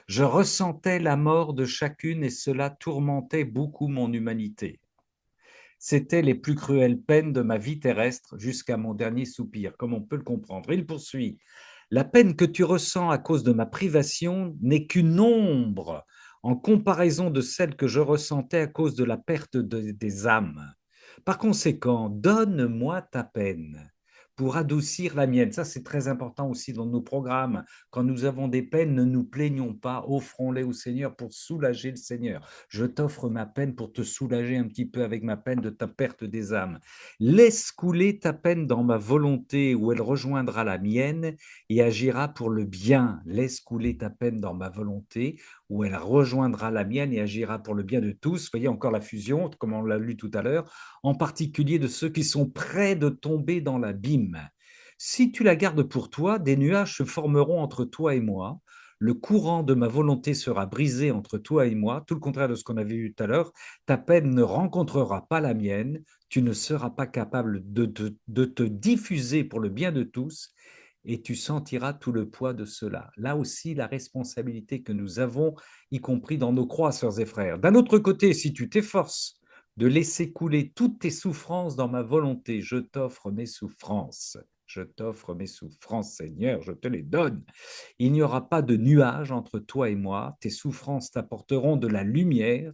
Je ressentais la mort de chacune et cela tourmentait beaucoup mon humanité. C'étaient les plus cruelles peines de ma vie terrestre jusqu'à mon dernier soupir, comme on peut le comprendre. Il poursuit. La peine que tu ressens à cause de ma privation n'est qu'une ombre en comparaison de celle que je ressentais à cause de la perte des âmes. Par conséquent, donne-moi ta peine pour adoucir la mienne. Ça, c'est très important aussi dans nos programmes. Quand nous avons des peines, ne nous plaignons pas, offrons-les au Seigneur pour soulager le Seigneur. Je t'offre ma peine pour te soulager un petit peu avec ma peine de ta perte des âmes. Laisse couler ta peine dans ma volonté où elle rejoindra la mienne et agira pour le bien. Laisse couler ta peine dans ma volonté où elle rejoindra la mienne et agira pour le bien de tous. Voyez encore la fusion, comme on l'a lu tout à l'heure, en particulier de ceux qui sont près de tomber dans l'abîme. Si tu la gardes pour toi, des nuages se formeront entre toi et moi. Le courant de ma volonté sera brisé entre toi et moi, tout le contraire de ce qu'on avait vu tout à l'heure. Ta peine ne rencontrera pas la mienne. Tu ne seras pas capable de te diffuser pour le bien de tous et tu sentiras tout le poids de cela. Là aussi, la responsabilité que nous avons, y compris dans nos croix, sœurs et frères. D'un autre côté, si tu t'efforces de laisser couler toutes tes souffrances dans ma volonté, je t'offre mes souffrances. Je t'offre mes souffrances, Seigneur, je te les donne. Il n'y aura pas de nuage entre toi et moi. Tes souffrances t'apporteront de la lumière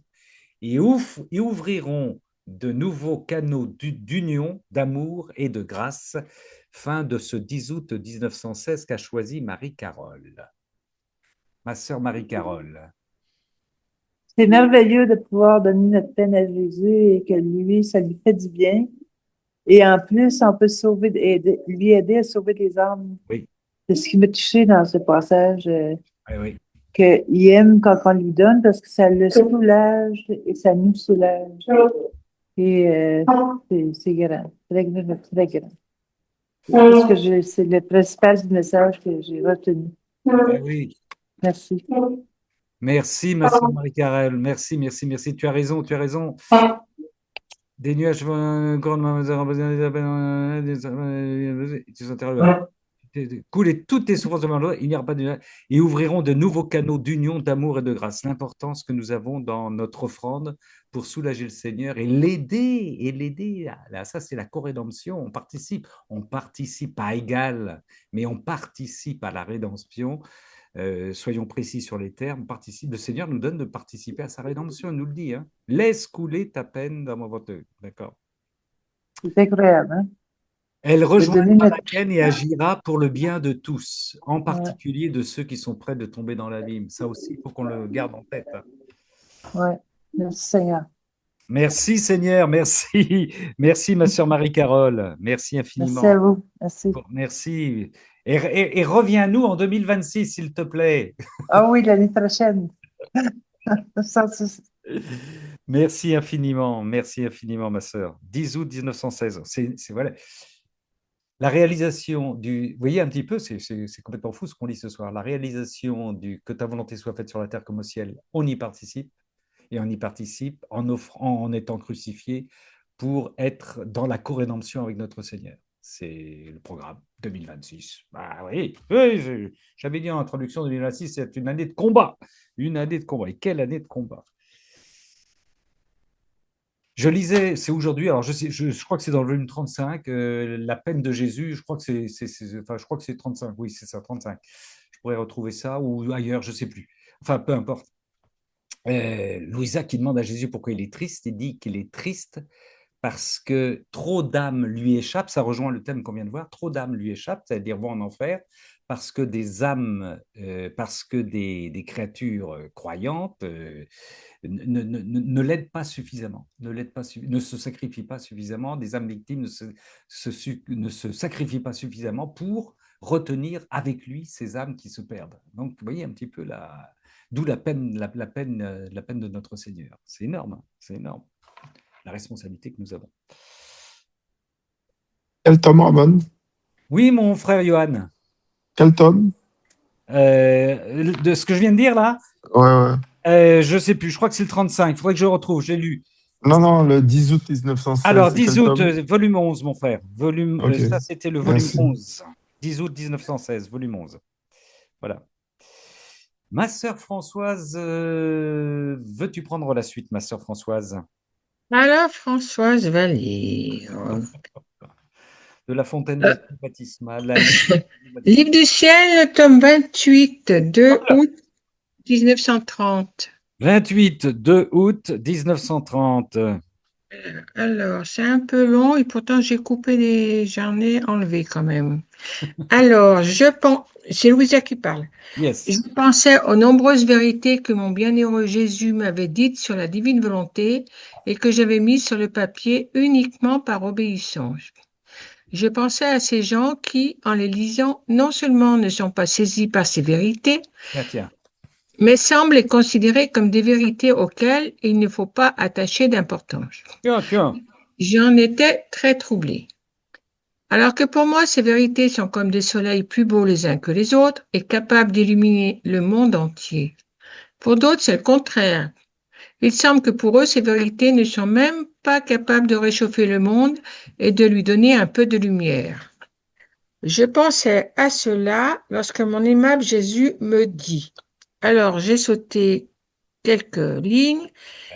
et ouvriront de nouveaux canaux d'union, d'amour et de grâce. Fin de ce 10 août 1916 qu'a choisi Marie-Carole. Ma sœur Marie-Carole. C'est merveilleux de pouvoir donner notre peine à Jésus et que lui, ça lui fait du bien. Et en plus, on peut lui aider à sauver des âmes. Oui. C'est ce qui m'a touché dans ce passage, Oui. qu'il aime quand on lui donne parce que ça le soulage et ça nous soulage. Et c'est grand, très grand, très grand. C'est le principal du message que j'ai retenu. Oui. Merci. Merci, ma sœur Marie-Carole. Merci. Tu as raison. Des nuages couler toutes tes souffrances de malheur, il n'y aura pas de nuages, et ouvriront de nouveaux canaux d'union, d'amour et de grâce. L'importance que nous avons dans notre offrande pour soulager le Seigneur et l'aider. Là, ça, c'est la co-rédemption. On participe à égal, mais on participe à la rédemption. Soyons précis sur les termes, le Seigneur nous donne de participer à sa rédemption, il nous le dit. Hein. Laisse couler ta peine dans mon ventre. D'accord. C'est agréable, hein? Elle rejoindra notre... la mienne et agira pour le bien de tous, en particulier de ceux qui sont près de tomber dans l'abîme. Ça aussi, il faut qu'on le garde en tête. Hein. Oui, merci Seigneur. Merci Seigneur, merci. Merci ma sœur Marie-Carole. Merci infiniment. Merci à vous. Merci. Merci. Et reviens-nous en 2026, s'il te plaît. Ah oui, l'année prochaine. Merci infiniment, ma sœur. 10 août 1916. C'est voilà. La réalisation du. Vous voyez un petit peu, c'est complètement fou ce qu'on lit ce soir. La réalisation du que ta volonté soit faite sur la terre comme au ciel, on y participe. Et on y participe en étant crucifié pour être dans la co-rédemption avec notre Seigneur. C'est le programme 2026. Bah oui, j'avais dit en introduction 2026, c'est une année de combat. Une année de combat. Et quelle année de combat! Je lisais, c'est aujourd'hui, alors je crois que c'est dans le volume 35, La peine de Jésus, je crois que enfin, je crois que c'est 35, oui, c'est ça, 35. Je pourrais retrouver ça ou ailleurs, je ne sais plus. Enfin, peu importe. Louisa qui demande à Jésus pourquoi il est triste, il dit qu'il est triste parce que trop d'âmes lui échappent, ça rejoint le thème qu'on vient de voir, trop d'âmes lui échappent, c'est-à-dire vont en enfer, parce que des âmes, parce que des créatures croyantes ne l'aident pas suffisamment, ne se sacrifient pas suffisamment, des âmes victimes ne se sacrifient pas suffisamment pour retenir avec lui ces âmes qui se perdent. Donc, vous voyez un petit peu d'où la peine, la peine de notre Seigneur. C'est énorme, hein, c'est énorme la responsabilité que nous avons. Quel tome, Ramon? Oui, mon frère Johan. Quel tome? De ce que je viens de dire là, ouais. Je ne sais plus, je crois que c'est le 35, il faudrait que je le retrouve, j'ai lu. Non, le 10 août 1916. Alors, 10 août, volume 11, mon frère. Okay. Ça, c'était le volume 11. 10 août 1916, volume 11. Voilà. Ma sœur Françoise, veux-tu prendre la suite, ma sœur Françoise? Alors, Françoise va lire. De La Fontaine de baptismale. Livre du ciel, tome 28, 2 août 1930. 28, 2 août 1930. Alors, c'est un peu long et pourtant j'en ai enlevé quand même. Alors, c'est Louisa qui parle. Yes. Je pensais aux nombreuses vérités que mon bienheureux Jésus m'avait dites sur la divine volonté et que j'avais mises sur le papier uniquement par obéissance. Je pensais à ces gens qui, en les lisant, non seulement ne sont pas saisis par ces vérités, mais semblent les considérer comme des vérités auxquelles il ne faut pas attacher d'importance. J'en étais très troublée. Alors que pour moi, ces vérités sont comme des soleils plus beaux les uns que les autres et capables d'illuminer le monde entier. Pour d'autres, c'est le contraire. Il semble que pour eux, ces vérités ne sont même pas capables de réchauffer le monde et de lui donner un peu de lumière. Je pensais à cela lorsque mon aimable Jésus me dit. Alors, j'ai sauté quelques lignes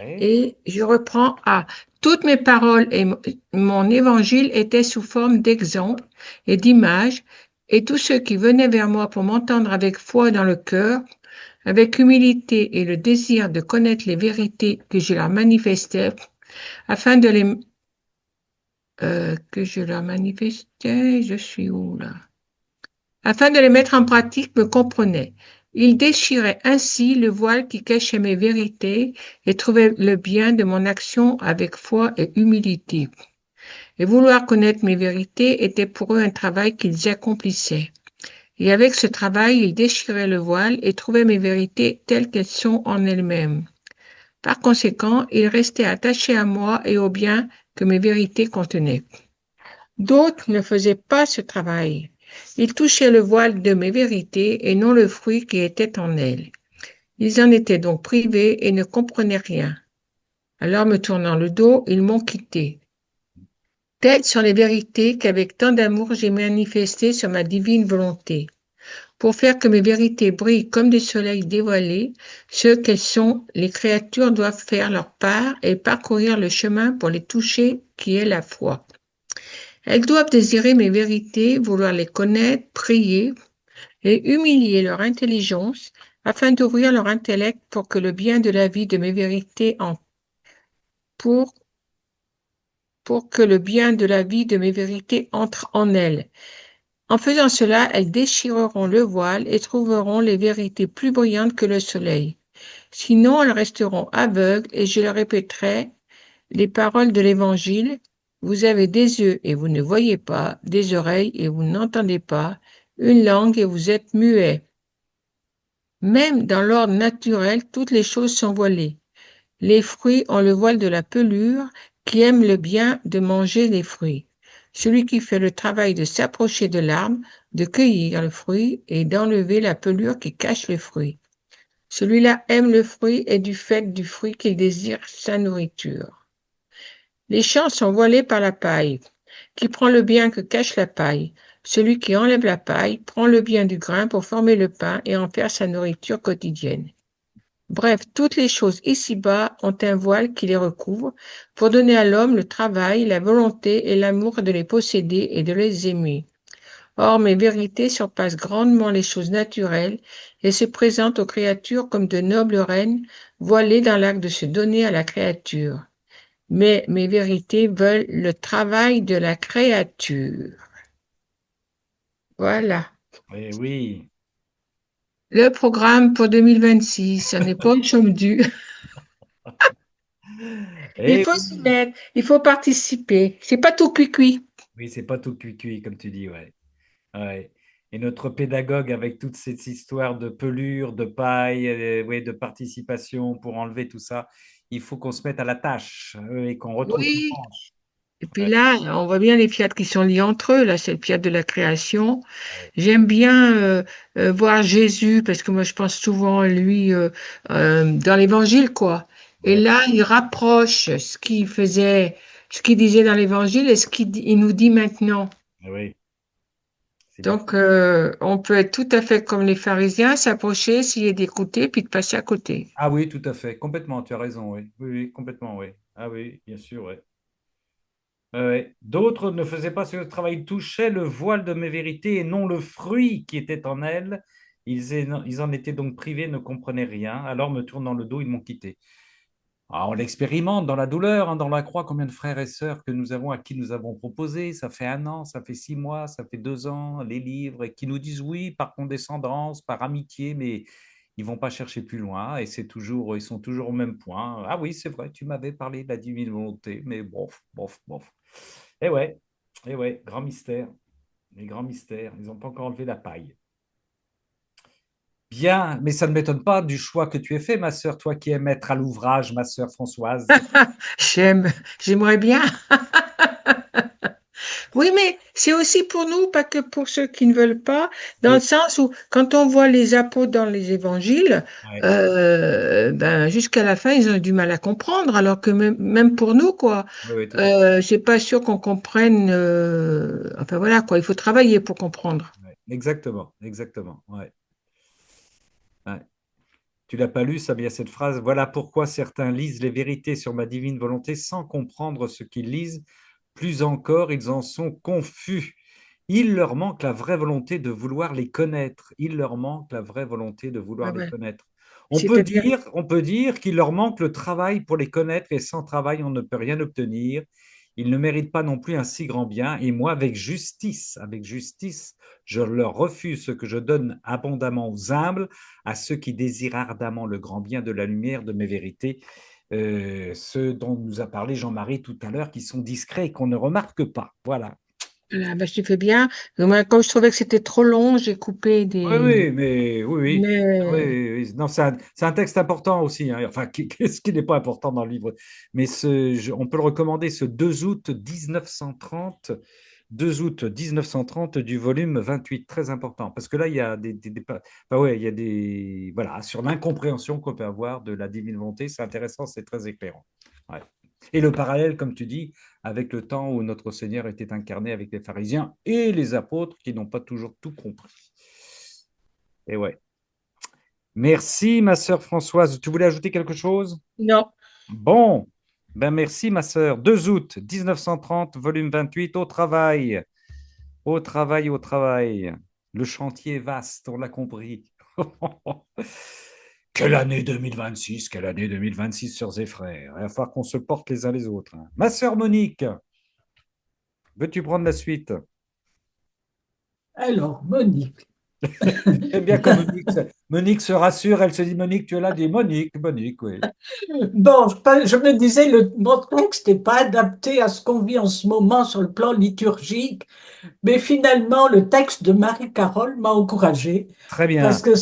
et je reprends à toutes mes paroles et mon évangile étaient sous forme d'exemples et d'images et tous ceux qui venaient vers moi pour m'entendre avec foi dans le cœur, avec humilité et le désir de connaître les vérités que je leur manifestais, afin de les afin de les mettre en pratique, me comprenaient. Ils déchiraient ainsi le voile qui cachait mes vérités et trouvaient le bien de mon action avec foi et humilité. Et vouloir connaître mes vérités était pour eux un travail qu'ils accomplissaient. Et avec ce travail, ils déchiraient le voile et trouvaient mes vérités telles qu'elles sont en elles-mêmes. Par conséquent, ils restaient attachés à moi et au bien que mes vérités contenaient. D'autres ne faisaient pas ce travail. Ils touchaient le voile de mes vérités et non le fruit qui était en elles. Ils en étaient donc privés et ne comprenaient rien. Alors, me tournant le dos, ils m'ont quitté. Telles sont les vérités qu'avec tant d'amour j'ai manifestées sur ma divine volonté. Pour faire que mes vérités brillent comme des soleils dévoilés, ce qu'elles sont, les créatures doivent faire leur part et parcourir le chemin pour les toucher, qui est la foi. Elles doivent désirer mes vérités, vouloir les connaître, prier et humilier leur intelligence afin d'ouvrir leur intellect pour que le bien de la vie de mes vérités entre en elles. En faisant cela, elles déchireront le voile et trouveront les vérités plus brillantes que le soleil. Sinon, elles resteront aveugles et je leur répéterai les paroles de l'Évangile. Vous avez des yeux et vous ne voyez pas, des oreilles et vous n'entendez pas, une langue et vous êtes muets. Même dans l'ordre naturel, toutes les choses sont voilées. Les fruits ont le voile de la pelure, qui aime le bien de manger les fruits. Celui qui fait le travail de s'approcher de l'arbre, de cueillir le fruit et d'enlever la pelure qui cache le fruit. Celui-là aime le fruit et du fait du fruit qu'il désire sa nourriture. Les champs sont voilés par la paille, qui prend le bien que cache la paille. Celui qui enlève la paille prend le bien du grain pour former le pain et en faire sa nourriture quotidienne. Bref, toutes les choses ici-bas ont un voile qui les recouvre pour donner à l'homme le travail, la volonté et l'amour de les posséder et de les aimer. Or, mes vérités surpassent grandement les choses naturelles et se présentent aux créatures comme de nobles reines voilées dans l'acte de se donner à la créature. Mais mes vérités veulent le travail de la créature. Voilà. Eh oui. Le programme pour 2026, on n'est pas au chaume du. Il Eh faut s'y oui. mettre, il faut participer. C'est pas tout cuit-cuit. Oui, c'est pas tout cuit-cuit, comme tu dis, ouais. Ouais. Et notre pédagogue, avec toute cette histoire de pelure, de paille, ouais, de participation pour enlever tout ça, il faut qu'on se mette à la tâche et qu'on retrouve nos Oui. manches. Et puis Ouais, là, on voit bien les fiats qui sont liés entre eux. Là, c'est le fiat de la création. ouais, J'aime bien voir Jésus parce que moi, je pense souvent à lui dans l'Évangile, quoi. Et ouais, là, il rapproche ce qu'il faisait, ce qu'il disait dans l'Évangile et ce il nous dit maintenant. oui, c'est bien. Donc, on peut être tout à fait comme les pharisiens, s'approcher, essayer d'écouter, puis de passer à côté. Ah oui, tout à fait, complètement, tu as raison, oui. Oui, oui, complètement, oui. Ah oui, bien sûr, oui. Ouais. D'autres ne faisaient pas ce travail, ils touchaient le voile de mes vérités et non le fruit qui était en elles. Ils en étaient donc privés, ne comprenaient rien. Alors, me tournant le dos, ils m'ont quitté. Ah, on l'expérimente dans la douleur, hein, dans la croix, combien de frères et sœurs que nous avons, à qui nous avons proposé, ça fait 1 an, ça fait 6 mois, ça fait 2 ans, les livres, et qui nous disent oui par condescendance, par amitié, mais ils vont pas chercher plus loin, et c'est toujours, ils sont toujours au même point. Ah oui, c'est vrai, tu m'avais parlé de la divine volonté, mais bof, bof, bof. Ouais, et ouais, grand mystère, les grands mystères, ils n'ont pas encore enlevé la paille. Bien, mais ça ne m'étonne pas du choix que tu aies fait, ma sœur, toi qui aimes être à l'ouvrage, ma sœur Françoise. J'aimerais bien. Oui, mais c'est aussi pour nous, pas que pour ceux qui ne veulent pas, dans le Oui, sens où quand on voit les apôtres dans les évangiles, ouais, ben, jusqu'à la fin, ils ont eu du mal à comprendre, alors que même pour nous, quoi, oui, oui, tout à fait. c'est pas sûr qu'on comprenne. Enfin voilà, quoi, il faut travailler pour comprendre. Ouais. Exactement, exactement. Ouais. Ouais. Tu l'as pas lu, ça vient cette phrase. Voilà pourquoi certains lisent les vérités sur ma divine volonté sans comprendre ce qu'ils lisent. Plus encore, ils en sont confus. Il leur manque la vraie volonté de vouloir les connaître. Il leur manque la vraie volonté de Ouais, vouloir les ouais. connaître. C'est-à-dire, On peut dire qu'il leur manque le travail pour les connaître et sans travail, on ne peut rien obtenir. Ils ne méritent pas non plus un si grand bien. Et moi, avec justice, je leur refuse ce que je donne abondamment aux humbles, à ceux qui désirent ardemment le grand bien de la lumière de mes vérités, ceux dont nous a parlé Jean-Marie tout à l'heure, qui sont discrets et qu'on ne remarque pas. Voilà. voilà, ben, tu fais bien. Moi, comme je trouvais que c'était trop long, j'ai coupé Oui, des. oui, mais oui, oui. Oui, Mais oui, oui. Non, c'est un texte important aussi, hein. Enfin, qu'est-ce qui n'est pas important dans le livre? Mais on peut le recommander, ce 2 août 1930, 2 août 1930 du volume 28, très important. Parce que là, il y a enfin, ouais, il y a des, voilà, sur l'incompréhension qu'on peut avoir de la divine volonté, c'est intéressant, c'est très éclairant. Ouais. Et le parallèle, comme tu dis, avec le temps où notre Seigneur était incarné avec les pharisiens et les apôtres qui n'ont pas toujours tout compris. Et ouais. Merci, ma sœur Françoise. Tu voulais ajouter quelque chose? non. Bon, ben merci, ma sœur. 2 août 1930, volume 28, au travail. Au travail, au travail. Le chantier est vaste, on l'a compris. Quelle année 2026, quelle année 2026, sœurs et frères. Il va falloir qu'on se porte les uns les autres, hein. Ma sœur Monique, veux-tu prendre la suite? Alors, Monique. J'aime bien quand Monique se rassure, elle se dit Monique, tu es là, dit Monique, oui. Bon, je me disais, mon texte n'est pas adapté à ce qu'on vit en ce moment sur le plan liturgique, mais finalement, le texte de Marie-Carole m'a encouragée Très parce bien. que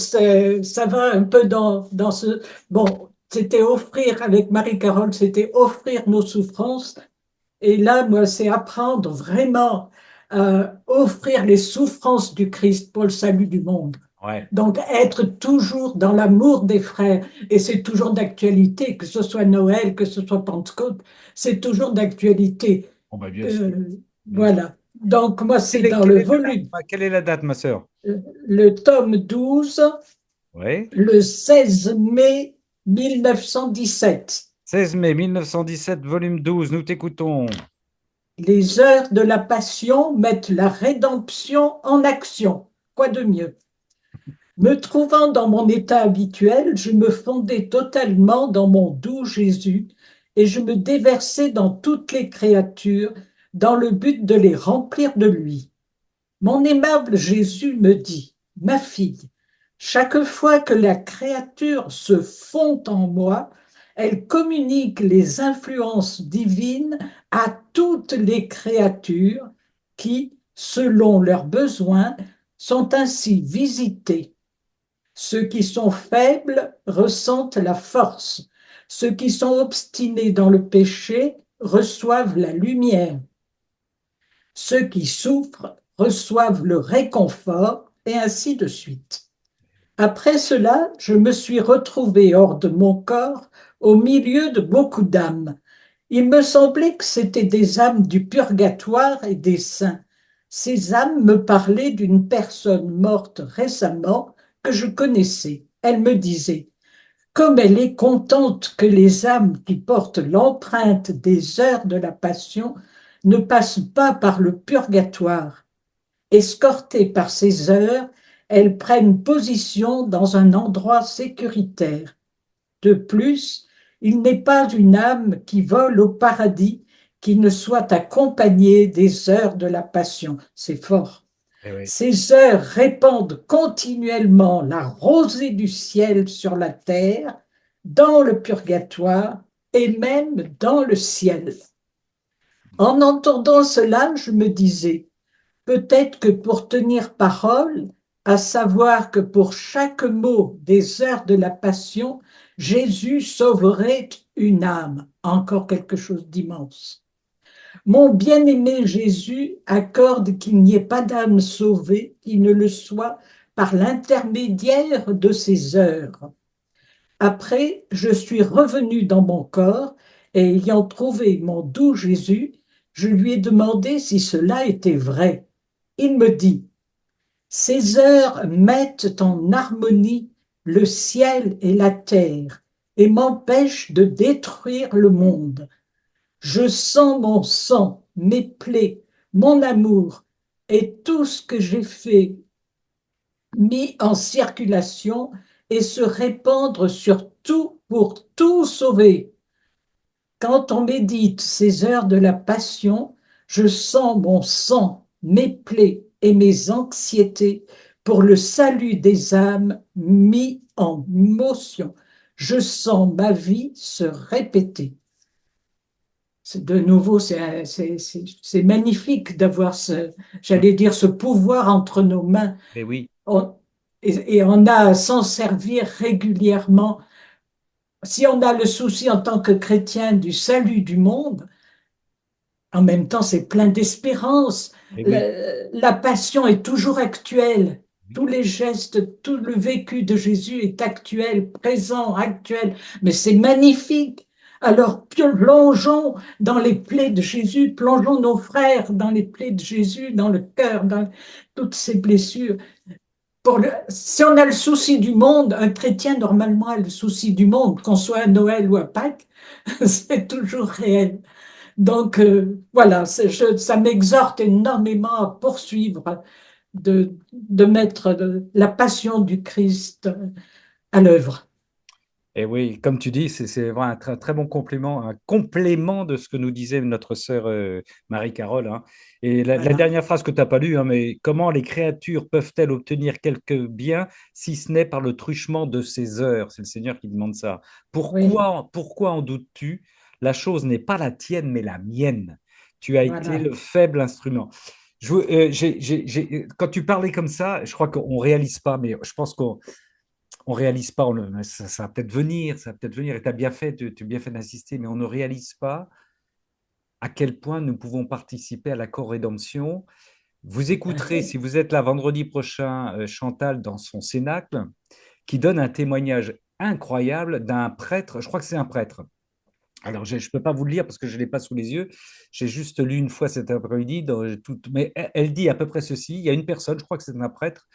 ça va un peu dans ce... Bon, c'était offrir, avec Marie-Carole, c'était offrir nos souffrances. Et là, moi, c'est apprendre vraiment à offrir les souffrances du Christ pour le salut du monde. Ouais. Donc, être toujours dans l'amour des frères, et c'est toujours d'actualité, que ce soit Noël, que ce soit Pentecôte, c'est toujours d'actualité. Bon, bah, bien sûr. Euh, Bien sûr. voilà. Donc, moi, c'est dans le volume, Quelle est la date, ma sœur? le tome 12, Oui. le 16 mai 1917. 16 mai 1917, volume 12, nous t'écoutons. Les heures de la passion mettent la rédemption en action. Quoi de mieux? Me trouvant dans mon état habituel, je me fondais totalement dans mon doux Jésus et je me déversais dans toutes les créatures dans le but de les remplir de lui. Mon aimable Jésus me dit, ma fille, chaque fois que la créature se fond en moi, elle communique les influences divines à toutes les créatures qui, selon leurs besoins, sont ainsi visitées. Ceux qui sont faibles ressentent la force. Ceux qui sont obstinés dans le péché reçoivent la lumière. Ceux qui souffrent reçoivent le réconfort, et ainsi de suite. Après cela, je me suis retrouvé hors de mon corps, au milieu de beaucoup d'âmes. Il me semblait que c'étaient des âmes du purgatoire et des saints. Ces âmes me parlaient d'une personne morte récemment que je connaissais. Elle me disait, comme elle est contente que les âmes qui portent l'empreinte des heures de la passion ne passent pas par le purgatoire. Escortées par ces heures, elles prennent position dans un endroit sécuritaire. De plus, il n'est pas une âme qui vole au paradis qui ne soit accompagnée des heures de la passion. C'est fort. Oui. Ces heures répandent continuellement la rosée du ciel sur la terre, dans le purgatoire et même dans le ciel. En entendant cela, je me disais, peut-être que pour tenir parole, à savoir que pour chaque mot des heures de la passion, Jésus sauverait une âme, encore quelque chose d'immense. Mon bien-aimé Jésus accorde qu'il n'y ait pas d'âme sauvée qui ne le soit par l'intermédiaire de ces heures. Après, je suis revenu dans mon corps et ayant trouvé mon doux Jésus, je lui ai demandé si cela était vrai. Il me dit, ces heures mettent en harmonie le ciel et la terre et m'empêchent de détruire le monde. Je sens mon sang, mes plaies, mon amour et tout ce que j'ai fait mis en circulation et se répandre sur tout pour tout sauver. Quand on médite ces heures de la passion, je sens mon sang, mes plaies et mes anxiétés pour le salut des âmes mis en motion. Je sens ma vie se répéter. De nouveau, c'est magnifique d'avoir j'allais dire, ce pouvoir entre nos mains. Et oui. Et on a à s'en servir régulièrement. Si on a le souci en tant que chrétien du salut du monde, en même temps, c'est plein d'espérance. Et oui. La passion est toujours actuelle. Tous les gestes, tout le vécu de Jésus est actuel, présent, actuel. Mais c'est magnifique. Alors plongeons dans les plaies de Jésus, plongeons nos frères dans les plaies de Jésus, dans le cœur, dans toutes ces blessures. Si on a le souci du monde, un chrétien normalement a le souci du monde, qu'on soit à Noël ou à Pâques, c'est toujours réel. Donc voilà, ça m'exhorte énormément à poursuivre, de mettre la passion du Christ à l'œuvre. Et oui, comme tu dis, c'est vraiment un très, très bon compliment, un complément de ce que nous disait notre sœur Marie-Carole, hein. Et la Voilà. dernière phrase que tu n'as pas lue, hein, mais comment les créatures peuvent-elles obtenir quelque bien si ce n'est par le truchement de ces heures? C'est le Seigneur qui demande ça. Pourquoi en doutes-tu? La chose n'est pas la tienne, mais la mienne. Tu as été Voilà. le faible instrument. Quand tu parlais comme ça, je crois qu'on ne réalise pas, mais je pense qu'on on réalise pas, ça va peut-être venir, et tu as bien fait, tu as bien fait d'insister, mais on ne réalise pas à quel point nous pouvons participer à la co-rédemption. Vous écouterez, si vous êtes là vendredi prochain, Chantal dans son cénacle, qui donne un témoignage incroyable d'un prêtre, je crois que c'est un prêtre. Alors, je ne peux pas vous le lire parce que je ne l'ai pas sous les yeux. J'ai juste lu une fois cet après-midi, mais elle dit à peu près ceci. Il y a une personne, je crois que c'est un prêtre,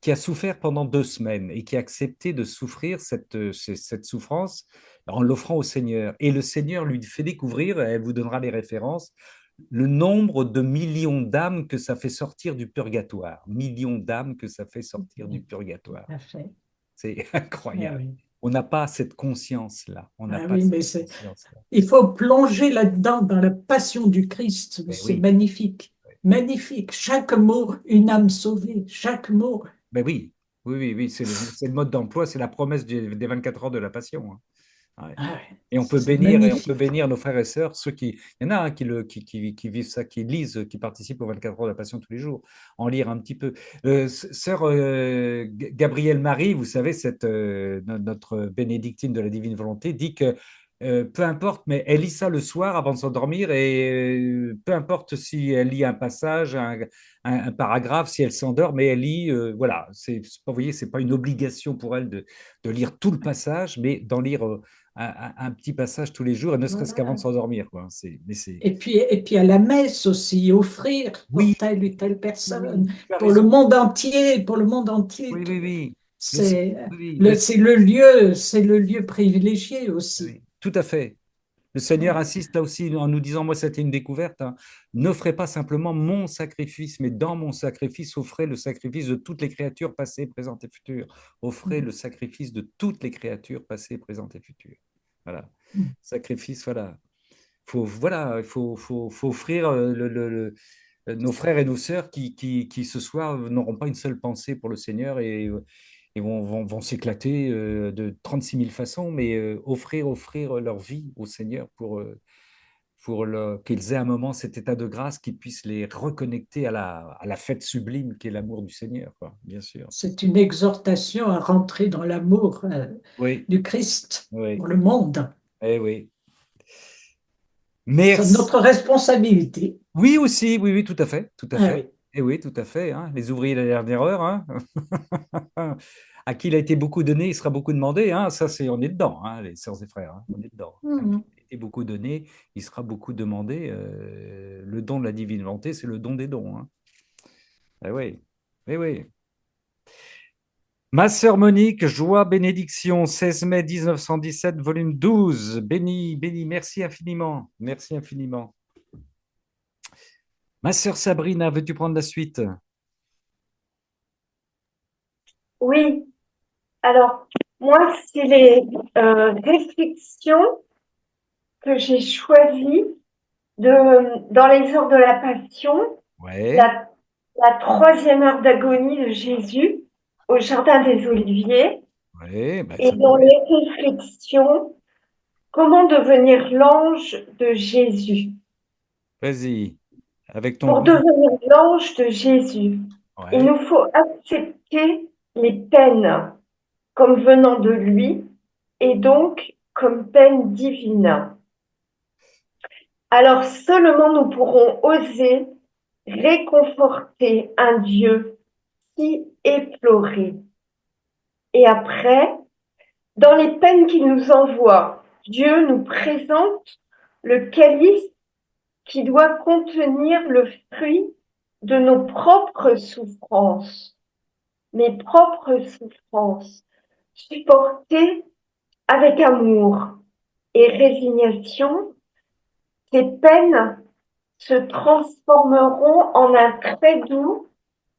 qui a souffert pendant 2 semaines et qui a accepté de souffrir cette souffrance en l'offrant au Seigneur. Et le Seigneur lui fait découvrir, elle vous donnera les références, le nombre de millions d'âmes que ça fait sortir du purgatoire. Millions d'âmes que ça fait sortir du purgatoire. C'est incroyable. Oui. On n'a pas cette conscience-là. On n'a pas Oui, mais cette conscience-là. il faut plonger là-dedans, dans la passion du Christ. C'est oui. Magnifique. Magnifique. Chaque mot, une âme sauvée. Chaque mot. Ben oui, oui. C'est le mode d'emploi, c'est la promesse des 24 heures de la Passion. Hein. Ouais. Et on peut bénir nos frères et sœurs, il y en a qui vivent ça, qui lisent, qui participent aux 24 heures de la Passion tous les jours, en lire un petit peu. Sœur Gabrielle Marie, vous savez, notre bénédictine de la divine volonté, dit que peu importe, mais elle lit ça le soir avant de s'endormir et peu importe si elle lit un passage, un paragraphe, si elle s'endort, mais elle lit, voilà, vous voyez, c'est pas une obligation pour elle de lire tout le passage, mais d'en lire un petit passage tous les jours, et ne serait-ce qu'avant de s'endormir. Quoi. Et puis à la messe aussi, offrir pour telle ou telle personne, pour le monde entier, pour le monde entier. Oui. C'est le lieu privilégié aussi. Oui, tout à fait. Le Seigneur insiste là aussi en nous disant, moi c'était une découverte, hein, n'offrez pas simplement mon sacrifice, mais dans mon sacrifice, offrez le sacrifice de toutes les créatures passées, présentes et futures. Offrez le sacrifice de toutes les créatures passées, présentes et futures. Voilà. Sacrifice, voilà. Il faut offrir nos frères et nos sœurs qui ce soir n'auront pas une seule pensée pour le Seigneur et vont s'éclater de 36 000 façons, mais offrir leur vie au Seigneur pour qu'ils aient un moment cet état de grâce qui puisse les reconnecter à la fête sublime qui est l'amour du Seigneur, quoi, bien sûr. C'est une exhortation à rentrer dans l'amour du Christ pour le monde. Eh oui. Merci. C'est notre responsabilité. Oui, aussi, oui, tout à fait, tout à fait. Oui. Et oui, tout à fait. Hein. Les ouvriers de la dernière heure, hein. À qui il a été beaucoup donné, il sera beaucoup demandé. Hein. Ça, on est dedans, hein, les sœurs et frères. Hein. On est dedans. À qui il a été beaucoup donné, il sera beaucoup demandé. Le don de la divine volonté, c'est le don des dons. Hein. Eh oui, eh oui. Ma sœur Monique, Joie, bénédiction, 16 mai 1917, volume 12. Béni, merci infiniment. Merci infiniment. Ma sœur Sabrina, veux-tu prendre la suite? Oui, alors moi, c'est les réflexions que j'ai choisies dans les heures de la Passion, la 3e heure d'agonie de Jésus au Jardin des Oliviers, et dans les réflexions, comment devenir l'ange de Jésus. Vas-y, avec ton... Pour devenir l'ange de Jésus, il nous faut accepter les peines comme venant de lui et donc comme peine divine. Alors seulement nous pourrons oser réconforter un Dieu si éploré. Et après, dans les peines qu'il nous envoie, Dieu nous présente le calice qui doit contenir le fruit de nos propres souffrances, mes propres souffrances, supportées avec amour et résignation. Ces peines se transformeront en un très doux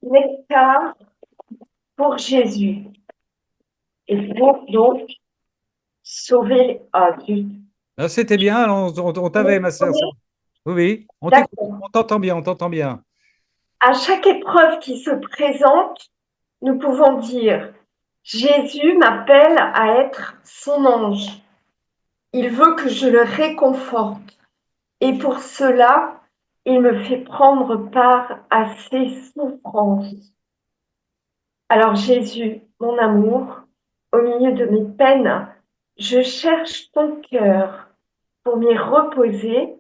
nectar pour Jésus et pour donc sauver Dieu. C'était bien, on t'avait, ma sœur. Oui, on t'entend bien, on t'entend bien. À chaque épreuve qui se présente, nous pouvons dire « Jésus m'appelle à être son ange. Il veut que je le réconforte. Et pour cela, il me fait prendre part à ses souffrances. Alors Jésus, mon amour, au milieu de mes peines, je cherche ton cœur pour m'y reposer.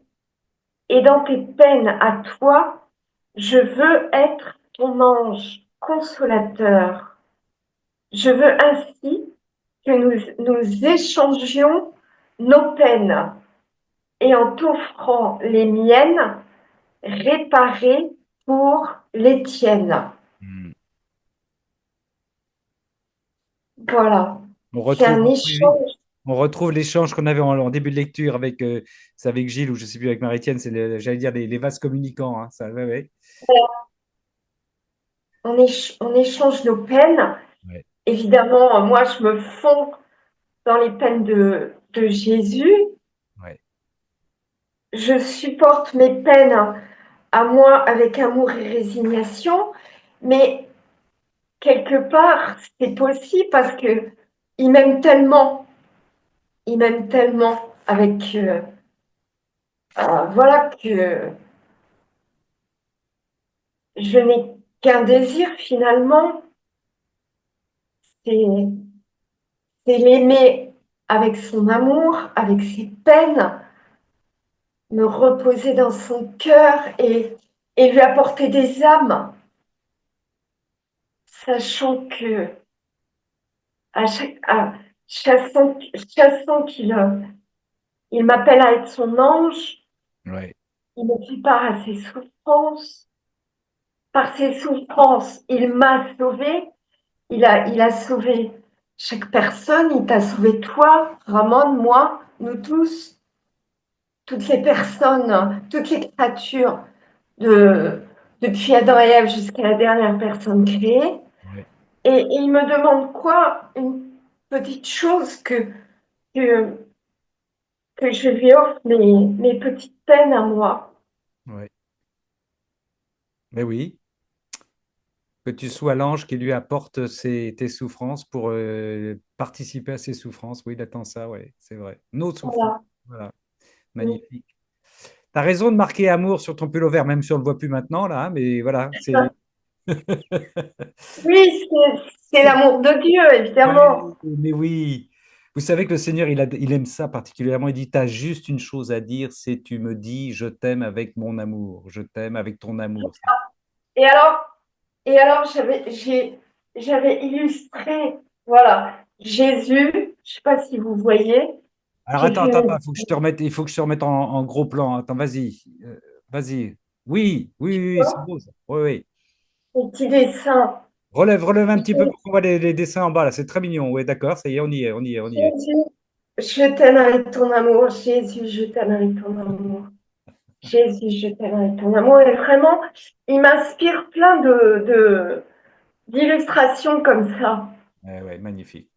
Et dans tes peines à toi, je veux être ton ange consolateur. Je veux ainsi que nous échangions nos peines et en t'offrant les miennes, réparer pour les tiennes. Voilà. On C'est retrouve, un oui, oui. échange. On retrouve l'échange qu'on avait en début de lecture avec, c'est avec Gilles ou je ne sais plus, avec Marie-Étienne, j'allais dire les vases communicants. Hein, ça, ouais, ouais. On échange nos peines. Ouais. Évidemment, moi, je me fonds dans les peines de Jésus. Ouais. Je supporte mes peines à moi avec amour et résignation, mais quelque part, c'est possible parce que il m'aime tellement, avec voilà que je n'ai qu'un désir finalement, c'est l'aimer avec son amour, avec ses peines, me reposer dans son cœur et lui apporter des âmes, sachant que chaque fois il m'appelle à être son ange, Ouais. il me prépare à ses souffrances. Par ses souffrances, il m'a sauvé. Il a sauvé chaque personne. Il t'a sauvé toi, Ramon, moi, nous tous, toutes les personnes, toutes les créatures, depuis Adam et Ève jusqu'à la dernière personne créée. Ouais. Et il me demande quoi? Une petite chose que, que je lui offre mes petites peines à moi. Ouais. Mais oui, que tu sois l'ange qui lui apporte tes souffrances pour participer à ses souffrances. Oui, il attend ça, ouais, c'est vrai. Nos souffrances. Voilà. Voilà, magnifique. Tu as raison de marquer amour sur ton pull vert, même si on ne le voit plus maintenant, là, hein, mais voilà, c'est. Oui, c'est l'amour de Dieu, évidemment. Ouais, mais oui. Vous savez que le Seigneur, il aime ça particulièrement. Il dit, tu as juste une chose à dire, c'est tu me dis, je t'aime avec mon amour, je t'aime avec ton amour. Et alors, j'avais illustré, voilà, Jésus, je ne sais pas si vous voyez, Alors j'ai attends, fait attends, une attends, il faut que je te remette en gros plan. Attends, vas-y, vas-y. Oui, oui, oui, oui, c'est beau ça. Oui, oui. petit dessin. Relève un petit peu Jésus, pour qu'on voit les dessins en bas là. C'est très mignon. Oui, d'accord, ça y est, on y est, on y est, on y est. je t'aime avec ton amour. Jésus, je t'aime avec ton amour. Jésus, je t'aime avec ton amour. Et vraiment, il m'inspire plein d'illustrations comme ça. Ouais, ouais, magnifique.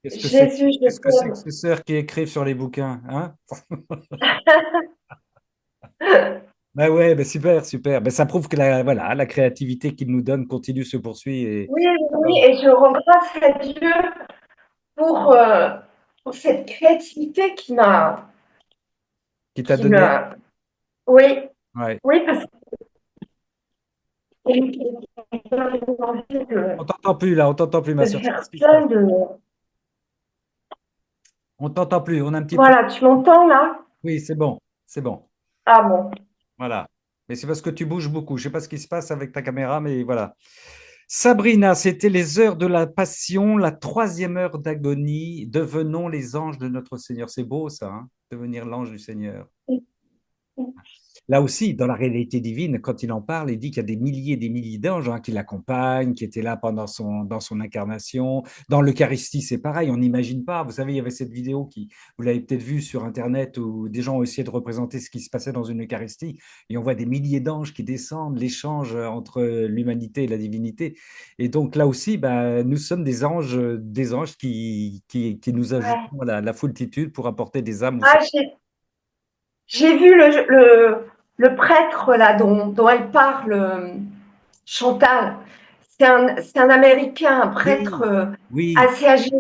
Jésus, je Qu'est-ce que c'est que t'aime. ces sœurs qui écrivent sur les bouquins, hein? Bah ouais, bah super, super. Bah ça prouve que voilà, la créativité qu'il nous donne continue, se poursuit. Et Oui, oui, et je rends grâce à Dieu pour, euh, pour cette créativité qui t'a qui donné. m'a, oui, Ouais. oui, parce que j'ai envie On t'entend plus là, on t'entend plus, ma de soeur. Je sais pas faire ce qui se passe. plein de. On t'entend plus, on a un petit problème. Voilà, tu m'entends là? Oui, c'est bon, c'est bon. Ah bon. Voilà. Mais c'est parce que tu bouges beaucoup. Je sais pas ce qui se passe avec ta caméra, mais voilà. Sabrina, c'était les heures de la passion, la troisième heure d'agonie. Devenons les anges de notre Seigneur. C'est beau ça, hein, devenir l'ange du Seigneur. Là aussi, dans la réalité divine, quand il en parle, il dit qu'il y a des milliers d'anges hein, qui l'accompagnent, qui étaient là pendant dans son incarnation. Dans l'Eucharistie, c'est pareil, on n'imagine pas. Vous savez, il y avait cette vidéo qui, vous l'avez peut-être vue sur Internet, où des gens ont essayé de représenter ce qui se passait dans une Eucharistie, et on voit des milliers d'anges qui descendent, l'échange entre l'humanité et la divinité. Et donc là aussi, bah, nous sommes des anges qui nous Ouais. ajoutons à la foultitude pour apporter des âmes au Ah, Seigneur. j'ai vu le prêtre là dont elle parle, Chantal. C'est un Américain, un prêtre Oui, oui. assez âgé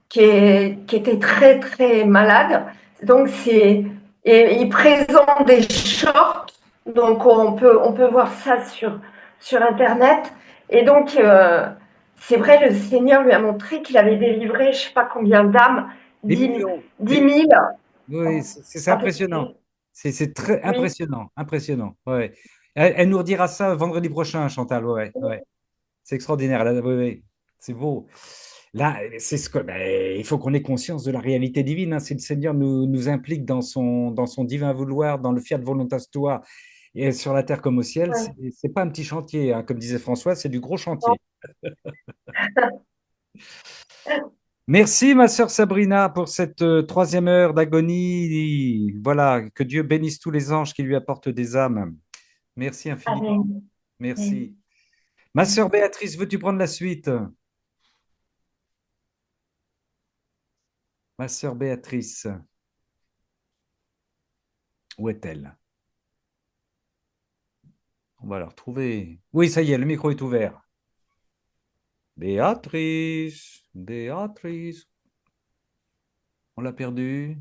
qui était très très malade. Donc et il présente des shorts, donc on peut voir ça sur Internet. Et donc c'est vrai, le Seigneur lui a montré qu'il avait délivré je sais pas combien d'âmes, Des 10 millions. 10 000 Oui, c'est à peu impressionnant. près. C'est très Oui. impressionnant, impressionnant. Ouais. Elle nous redira ça vendredi prochain, Chantal. Ouais, ouais. C'est extraordinaire. Là, ouais, ouais. C'est beau. Là, c'est ce que, ben, il faut qu'on ait conscience de la réalité divine. Hein. Si le Seigneur nous implique dans son divin vouloir, dans le fiat voluntas tua, et sur la terre comme au ciel, Ouais. c'est pas un petit chantier. Hein. Comme disait François, c'est du gros Bon. chantier. Merci, ma sœur Sabrina, pour cette troisième heure d'agonie. Voilà, que Dieu bénisse tous les anges qui lui apportent des âmes. Merci infiniment. Amen. Merci. Ma sœur Béatrice, veux-tu prendre la suite? Ma sœur Béatrice, où est-elle? On va la retrouver. Oui, ça y est, le micro est ouvert. Béatrice, Béatrice. On l'a perdu.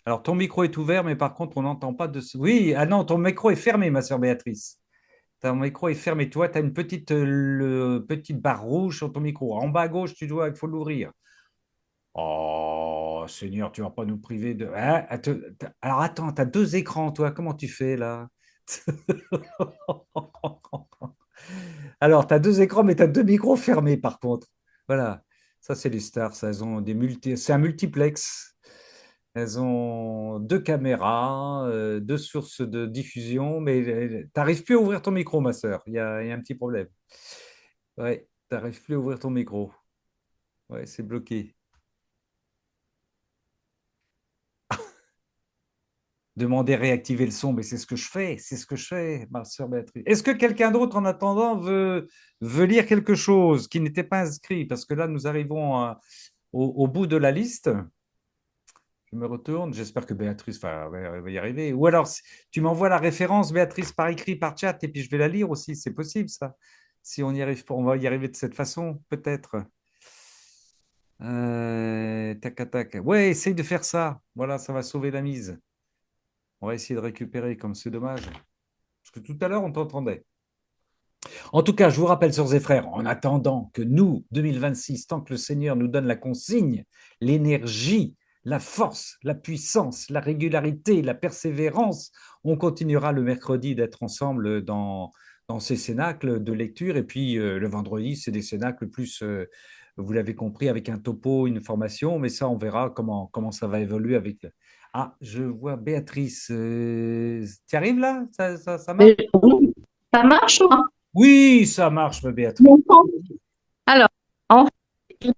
Alors, ton micro est ouvert, mais par contre, on n'entend pas de... Oui, ah non, ton micro est fermé, ma sœur Béatrice. Ton micro est fermé. Toi, tu as une petite barre rouge sur ton micro. En bas à gauche, il faut l'ouvrir. Oh, Seigneur, tu ne vas pas nous priver de... Hein, alors, attends, tu as deux écrans, toi. Comment tu fais, là? Alors, tu as deux écrans, mais tu as deux micros fermés, par contre. Voilà. Ça, c'est les stars. Ça, elles ont c'est un multiplex. Elles ont deux caméras, deux sources de diffusion, mais tu n'arrives plus à ouvrir ton micro, ma sœur. Il y a un petit problème. Ouais, tu n'arrives plus à ouvrir ton micro. Ouais, c'est bloqué. Demander réactiver le son, mais c'est ce que je fais. C'est ce que je fais, ma sœur Béatrice. Est-ce que quelqu'un d'autre, en attendant, veut lire quelque chose qui n'était pas inscrit? Parce que là, nous arrivons au bout de la liste. Je me retourne, j'espère que Béatrice va y arriver. Ou alors, tu m'envoies la référence, Béatrice, par écrit, par chat, et puis je vais la lire aussi. C'est possible, ça. Si on y arrive, on va y arriver de cette façon, peut-être. Tac, tac. Ouais, essaye de faire ça. Voilà, ça va sauver la mise. On va essayer de récupérer, comme c'est dommage. Parce que tout à l'heure, on t'entendait. En tout cas, je vous rappelle, sœurs et frères, en attendant que nous, 2026, tant que le Seigneur nous donne la consigne, l'énergie, la force, la puissance, la régularité, la persévérance, on continuera le mercredi d'être ensemble dans ces cénacles de lecture. Et puis le vendredi, c'est des cénacles plus, vous l'avez compris, avec un topo, une formation. Mais ça, on verra comment ça va évoluer avec. Ah, je vois Béatrice. Tu arrives là? Ça marche? Ça marche ou pas? Oui, ça marche, ma Béatrice. Alors, en fait,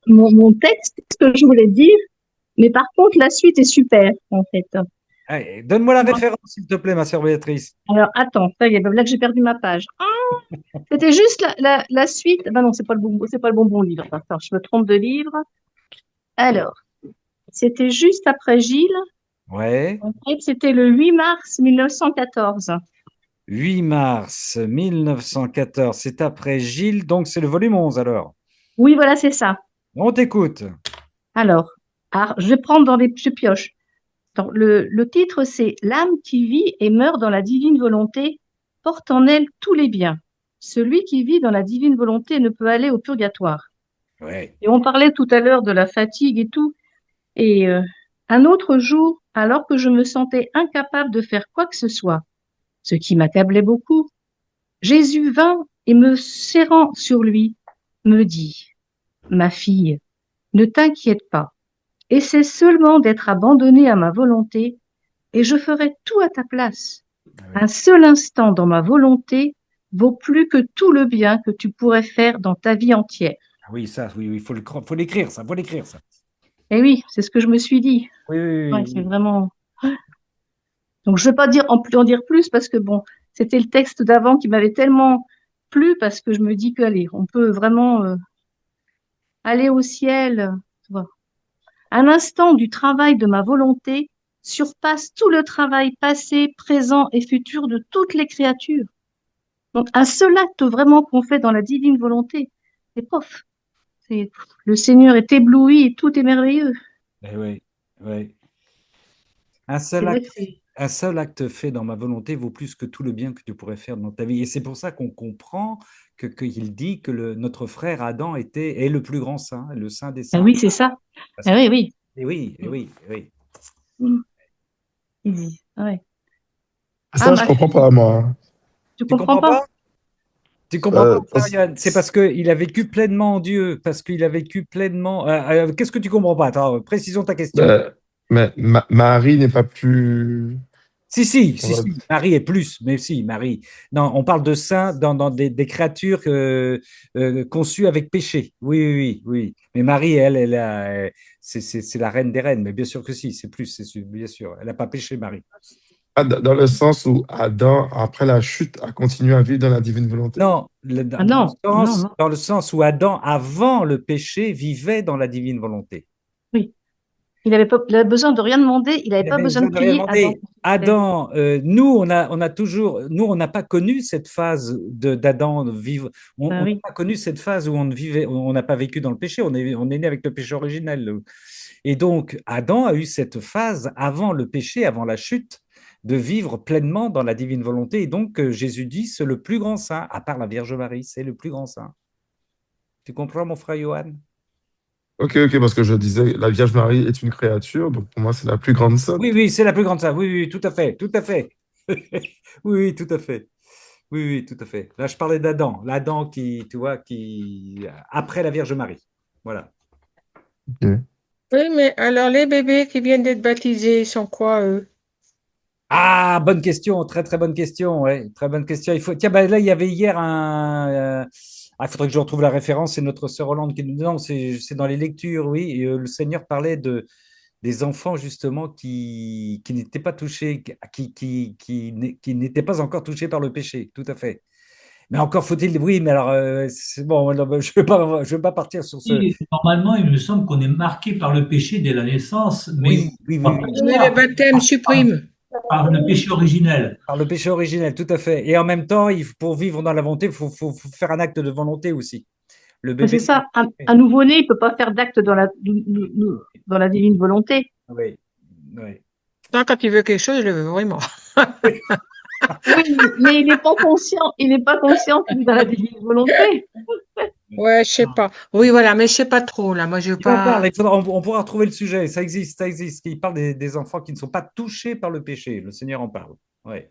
mon texte, c'est ce que je voulais dire, mais par contre, la suite est super, en fait. Allez, donne-moi la référence, s'il te plaît, ma sœur Béatrice. Alors, attends, ça y est, là que j'ai perdu ma page. Ah, c'était juste la suite. Ben non, c'est pas le bon livre. Attends, je me trompe de livre. Alors, c'était juste après Gilles. Ouais. En fait, c'était le 8 mars 1914. 8 mars 1914, c'est après Gilles, donc c'est le volume 11 alors. Oui, voilà, c'est ça. On t'écoute. Alors, je vais prendre je pioche. Donc, le titre, c'est L'âme qui vit et meurt dans la divine volonté porte en elle tous les biens. Celui qui vit dans la divine volonté ne peut aller au purgatoire. Ouais. Et on parlait tout à l'heure de la fatigue et tout. Et un autre jour, alors que je me sentais incapable de faire quoi que ce soit, ce qui m'accablait beaucoup, Jésus vint et me serrant sur lui, me dit, « Ma fille, ne t'inquiète pas. Essaie seulement d'être abandonnée à ma volonté et je ferai tout à ta place. Un seul instant dans ma volonté vaut plus que tout le bien que tu pourrais faire dans ta vie entière. » Oui, ça, oui, il faut l'écrire, ça, faut l'écrire, ça. Et oui, c'est ce que je me suis dit. Oui, ouais, c'est vraiment... Donc, je ne vais pas en dire plus parce que, bon, c'était le texte d'avant qui m'avait tellement plu parce que je me dis qu'allez, on peut vraiment aller au ciel. Tu vois. Un instant du travail de ma volonté surpasse tout le travail passé, présent et futur de toutes les créatures. Donc, un seul acte vraiment qu'on fait dans la divine volonté, c'est pof. Le Seigneur est ébloui et tout est merveilleux. Eh oui, oui. Un seul acte fait dans ma volonté vaut plus que tout le bien que tu pourrais faire dans ta vie. Et c'est pour ça qu'on comprend qu'il dit que notre frère Adam est le plus grand saint, le saint des saints. Ah oui, c'est ça. Ah oui, oui. Et oui, et oui, et oui. Il dit, ouais. Ça, je comprends pas, moi. Tu comprends pas? Tu comprends pas, Yann? C'est parce qu'il a vécu pleinement en Dieu, parce qu'il a vécu pleinement... Qu'est-ce que tu comprends pas? Attends, précisons ta question. Mais Marie n'est pas plus... Si, Marie est plus, mais si, Marie. Non, on parle de saints dans des créatures conçues avec péché. Oui, oui, oui, oui. Mais Marie, c'est la reine des reines, mais bien sûr que si, c'est plus, bien sûr. Elle n'a pas péché, Marie. Ah, dans le sens où Adam, après la chute, a continué à vivre dans la divine volonté? Non, non, non. dans le sens où Adam, avant le péché, vivait dans la divine volonté. Oui. Il avait besoin de rien demander, il n'avait pas besoin de prier Adam, nous, on a toujours, nous, on n'a pas connu cette phase d'Adam vivre. On n'a pas connu cette phase où on n'a pas vécu dans le péché. On est né avec le péché originel. Et donc, Adam a eu cette phase avant le péché, avant la chute, de vivre pleinement dans la divine volonté. Et donc, Jésus dit, c'est le plus grand saint, à part la Vierge Marie, c'est le plus grand saint. Tu comprends, mon frère Johan? Ok, parce que je disais, la Vierge Marie est une créature, donc pour moi, c'est la plus grande sainte. Oui, c'est la plus grande sainte. Oui, tout à fait, tout à fait. Oui, tout à fait. Oui, tout à fait. Là, je parlais d'Adam. L'Adam qui, tu vois, après la Vierge Marie. Voilà. Okay. Oui, mais alors les bébés qui viennent d'être baptisés, ils sont quoi, eux? Ah, bonne question, très très bonne question, ouais, très bonne question. Tiens, là, il y avait hier il faudrait que je retrouve la référence. C'est notre sœur Hollande qui nous dit, non, c'est dans les lectures, oui. Et, le Seigneur parlait des enfants justement qui n'étaient pas touchés, qui n'étaient pas encore touchés par le péché, tout à fait. Mais encore faut-il, oui, mais alors, c'est bon, non, je ne veux pas partir sur ce. Normalement, il me semble qu'on est marqué par le péché dès la naissance, mais oui. Mais le baptême supprime. Par le péché originel. Par le péché originel, tout à fait. Et en même temps, pour vivre dans la volonté, il faut faire un acte de volonté aussi. Le bébé. C'est ça, un nouveau-né, il ne peut pas faire d'acte dans la divine volonté. Oui. Non, quand il veut quelque chose, il le veut vraiment. Oui, mais il n'est pas conscient qu'il est dans la divine volonté. Ouais, je sais pas. Oui, voilà, mais je sais pas trop, là. Moi, je veux pas. On pourra retrouver le sujet. Ça existe. Il parle des enfants qui ne sont pas touchés par le péché. Le Seigneur en parle. Ouais.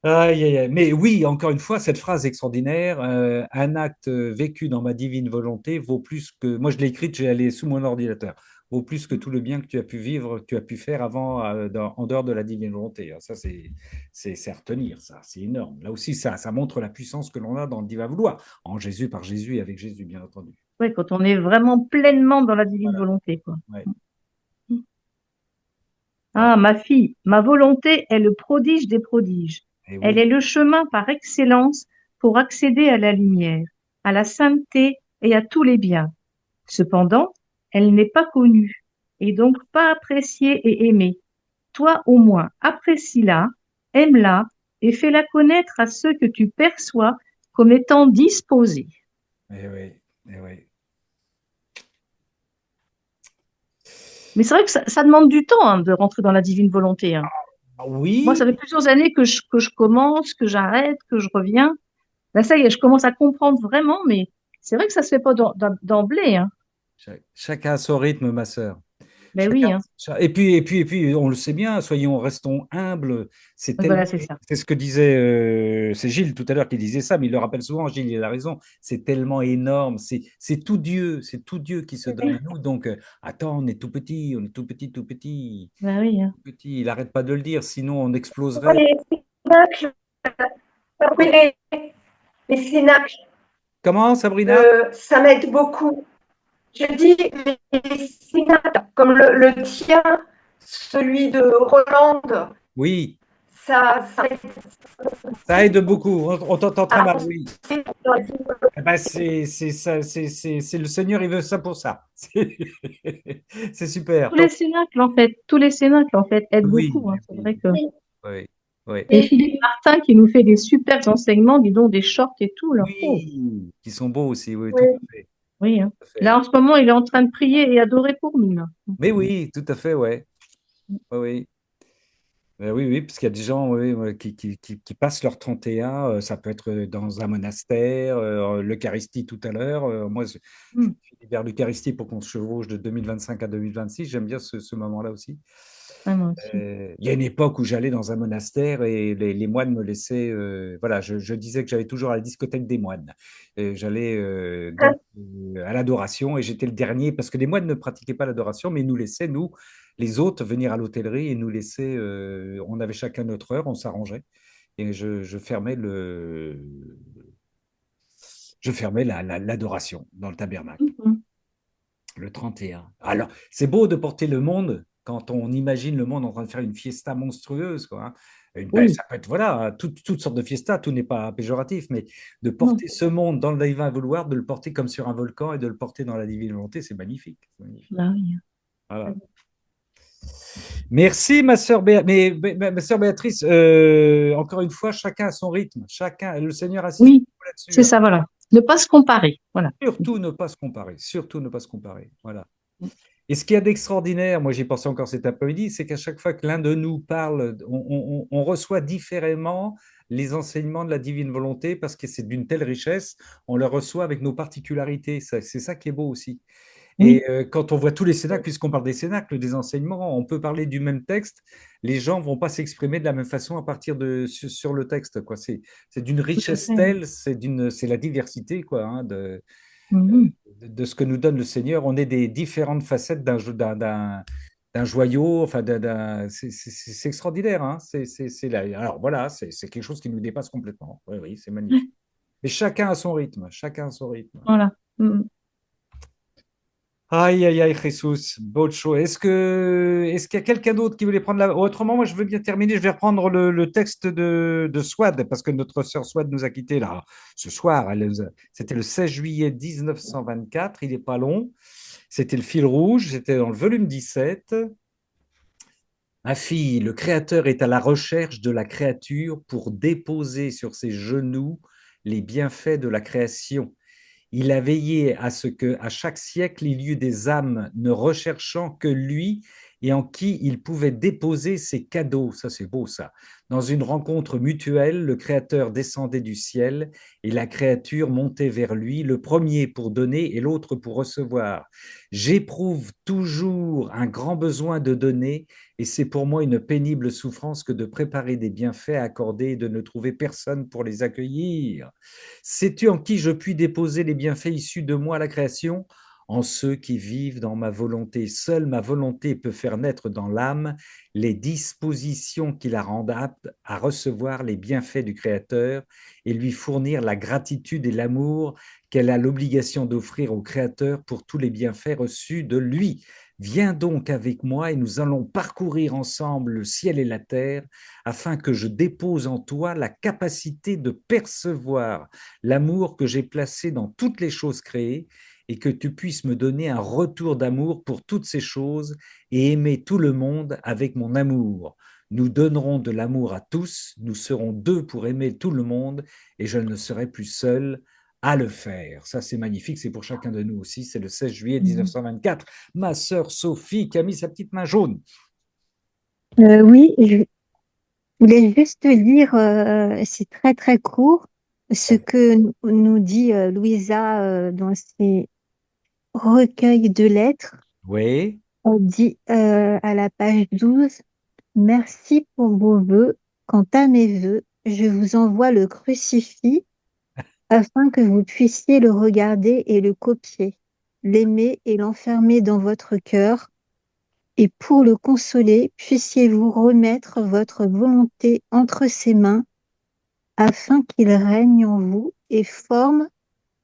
Mais oui, encore une fois, cette phrase extraordinaire, un acte vécu dans ma divine volonté vaut plus que, moi je l'ai écrite, j'ai allé sous mon ordinateur, vaut plus que tout le bien que tu as pu vivre, que tu as pu faire avant, en dehors de la divine volonté. Ça, c'est à retenir, ça, c'est énorme. Là aussi, ça montre la puissance que l'on a dans le divin vouloir, en Jésus, par Jésus, et avec Jésus, bien entendu. Oui, quand on est vraiment pleinement dans la divine volonté, quoi. Ouais. Ah, ma fille, ma volonté est le prodige des prodiges. Elle est le chemin par excellence pour accéder à la lumière, à la sainteté et à tous les biens. Cependant, elle n'est pas connue et donc pas appréciée et aimée. Toi au moins, apprécie-la, aime-la et fais-la connaître à ceux que tu perçois comme étant disposés. Eh oui. Mais c'est vrai que ça demande du temps de rentrer dans la divine volonté. Oui. Moi, ça fait plusieurs années que je commence, que j'arrête, que je reviens. Là, ça y est, je commence à comprendre vraiment, mais c'est vrai que ça se fait pas d'emblée. Chacun a son rythme, ma sœur. Ben oui. Et puis, on le sait bien, restons humbles. C'est ça. C'est ce que disait, c'est Gilles tout à l'heure qui disait ça, mais il le rappelle souvent, Gilles, il a raison. C'est tellement énorme, c'est tout Dieu qui se donne à nous. Donc, attends, on est tout petit. Ben oui. Tout petit. Il n'arrête pas de le dire, sinon on exploserait. Les cénacles. Comment, Sabrina? Ça m'aide beaucoup. Je dis les cénacles, comme le tien, celui de Roland. Oui. Ça aide beaucoup. On t'entend très mal, oui. C'est le Seigneur, il veut ça pour ça. C'est super. Tous les cénacles, en fait, aident beaucoup. C'est vrai que. Oui. Et Philippe Martin qui nous fait des super enseignements, dis donc, des shorts et tout. Là. Oui, qui sont beaux aussi, oui, tout à fait. Oui, Là, en ce moment, il est en train de prier et adorer pour nous. Là. Mais oui, tout à fait, ouais. Oui. Oui, parce qu'il y a des gens qui passent leur 31, ça peut être dans un monastère, l'Eucharistie tout à l'heure. Moi, je suis vers l'Eucharistie pour qu'on se chevauche de 2025 à 2026. J'aime bien ce moment-là aussi. Il y a une époque où j'allais dans un monastère et les moines me laissaient. Voilà, je disais que j'allais toujours à la discothèque des moines. J'allais à l'adoration et j'étais le dernier parce que les moines ne pratiquaient pas l'adoration, mais ils nous laissaient, nous, les hôtes venir à l'hôtellerie et nous laisser. On avait chacun notre heure, on s'arrangeait. Et je fermais l'adoration dans le tabernacle, Mhm. le 31. Alors, c'est beau de porter le monde quand on imagine le monde en train de faire une fiesta monstrueuse, quoi, hein. Oui, Ça peut être, voilà, toutes sortes de fiestas, tout n'est pas péjoratif, mais de non, porter ce monde dans le divin vouloir, de le porter comme sur un volcan et de le porter dans la divine volonté, c'est magnifique. C'est magnifique. bah oui. Voilà. Merci, ma sœur Béatrice. Encore une fois, chacun a son rythme. Chacun, le Seigneur insiste Oui, c'est là-dessus, hein. ça, voilà. Ne pas se comparer, voilà. Surtout ne pas se comparer. Surtout ne pas se comparer. Voilà. Et ce qu'il y a d'extraordinaire, moi j'y pensais encore cet après-midi, c'est qu'à chaque fois que l'un de nous parle, on reçoit différemment les enseignements de la divine volonté parce que c'est d'une telle richesse, on le reçoit avec nos particularités. C'est ça qui est beau aussi. Oui, Et quand on voit tous les cénacles, puisqu'on parle des cénacles, des enseignements, on peut parler du même texte. Les gens ne vont pas s'exprimer de la même façon à partir sur le texte, quoi. C'est d'une tout à richesse fait. telle, c'est la diversité, quoi, hein, Mhm. de ce que nous donne le Seigneur. On est des différentes facettes d'un joyau, enfin, c'est extraordinaire, hein. Alors voilà, c'est quelque chose qui nous dépasse complètement. Oui, oui, c'est magnifique. Mais chacun a son rythme, chacun a son rythme. Voilà. Mhm. Aïe, aïe, aïe, Jesus, Bocho. Est-ce qu'il y a quelqu'un d'autre qui voulait prendre la... Autrement, moi, je veux bien terminer. Je vais reprendre le texte de Swad, parce que notre sœur Swad nous a quittés là ce soir. C'était le 16 juillet 1924. Il n'est pas long. C'était le fil rouge. C'était dans le volume 17. Ma fille, le Créateur est à la recherche de la créature pour déposer sur ses genoux les bienfaits de la création. Il a veillé à ce que, à chaque siècle, il y eût des âmes ne recherchant que lui et en qui il pouvait déposer ses cadeaux. Ça, c'est beau, ça. Dans une rencontre mutuelle, le Créateur descendait du ciel et la créature montait vers lui, le premier pour donner et l'autre pour recevoir. J'éprouve toujours un grand besoin de donner et c'est pour moi une pénible souffrance que de préparer des bienfaits à accorder et de ne trouver personne pour les accueillir. Sais-tu en qui je puis déposer les bienfaits issus de moi, la création? En ceux qui vivent dans ma volonté. Seule ma volonté peut faire naître dans l'âme les dispositions qui la rendent apte à recevoir les bienfaits du Créateur et lui fournir la gratitude et l'amour qu'elle a l'obligation d'offrir au Créateur pour tous les bienfaits reçus de lui. Viens donc avec moi et nous allons parcourir ensemble le ciel et la terre afin que je dépose en toi la capacité de percevoir l'amour que j'ai placé dans toutes les choses créées et que tu puisses me donner un retour d'amour pour toutes ces choses et aimer tout le monde avec mon amour. Nous donnerons de l'amour à tous, nous serons deux pour aimer tout le monde et je ne serai plus seul à le faire. Ça, c'est magnifique, c'est pour chacun de nous aussi. C'est le 16 juillet Mhm. 1924. Ma sœur Sophie qui a mis sa petite main jaune. Oui, je voulais juste lire, c'est très très court, ce que nous dit Louisa dans ses recueils de lettres. Oui. Elle dit à la page 12, merci pour vos vœux. Quant à mes vœux, je vous envoie le crucifix afin que vous puissiez le regarder et le copier, l'aimer et l'enfermer dans votre cœur. Et pour le consoler, puissiez-vous remettre votre volonté entre ses mains afin qu'il règne en vous et forme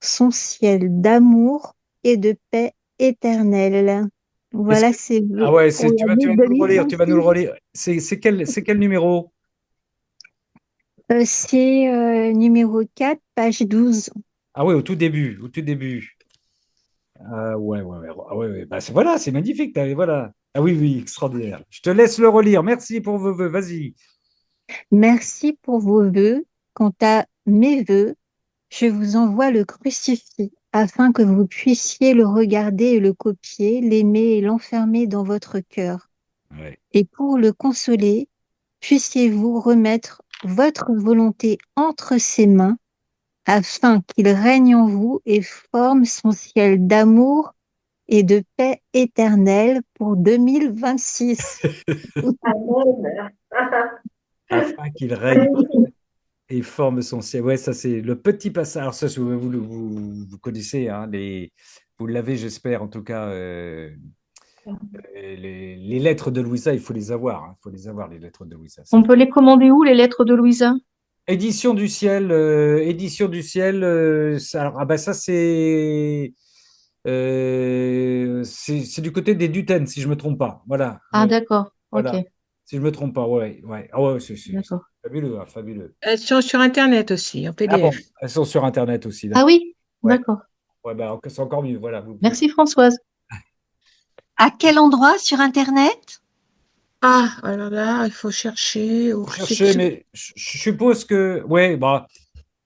son ciel d'amour et de paix éternelle. Est-ce Voilà, que... c'est Ah ouais, pour tu l'année vas nous le relire, tu vas nous le 2026. relire. C'est quel numéro? C'est numéro 4, page 12. Ah ouais, au tout début, au tout début. Ah ouais, ouais, ouais, ah ouais, ouais. Bah, voilà, c'est magnifique. Voilà. Ah oui, oui, extraordinaire. Je te laisse le relire. Merci pour vos vœux. Vas-y. Merci pour vos vœux. Quant à mes vœux, je vous envoie le crucifix afin que vous puissiez le regarder et le copier, l'aimer et l'enfermer dans votre cœur. Ouais. Et pour le consoler, puissiez-vous remettre votre volonté entre ses mains afin qu'il règne en vous et forme son ciel d'amour et de paix éternelle pour 2026. Amen. Afin qu'il règne et forme son ciel. Ouais, ça c'est le petit passage. Alors ça, vous connaissez, hein, vous l'avez, j'espère, en tout cas. Les lettres de Louisa, il faut les avoir. Il faut les avoir, les lettres de Louisa. On peut les commander où, les lettres de Louisa? Édition du ciel, alors, ah bah ça c'est du côté des Duten, si je me trompe pas. Voilà, Ah, d'accord. Ok, voilà. Si je me trompe pas, ouais, ouais. Ah ouais, c'est d'accord. fabuleux, hein, fabuleux. Elles sont sur Internet aussi, en Ah bon, PDF. elles sont sur Internet aussi, Ah d'accord. oui, Ouais, d'accord. ouais, bah, c'est encore mieux. Voilà, vous pouvez Merci Françoise. À quel endroit sur Internet? Ah, alors là, il faut chercher. chercher, mais je suppose que, ouais, bah,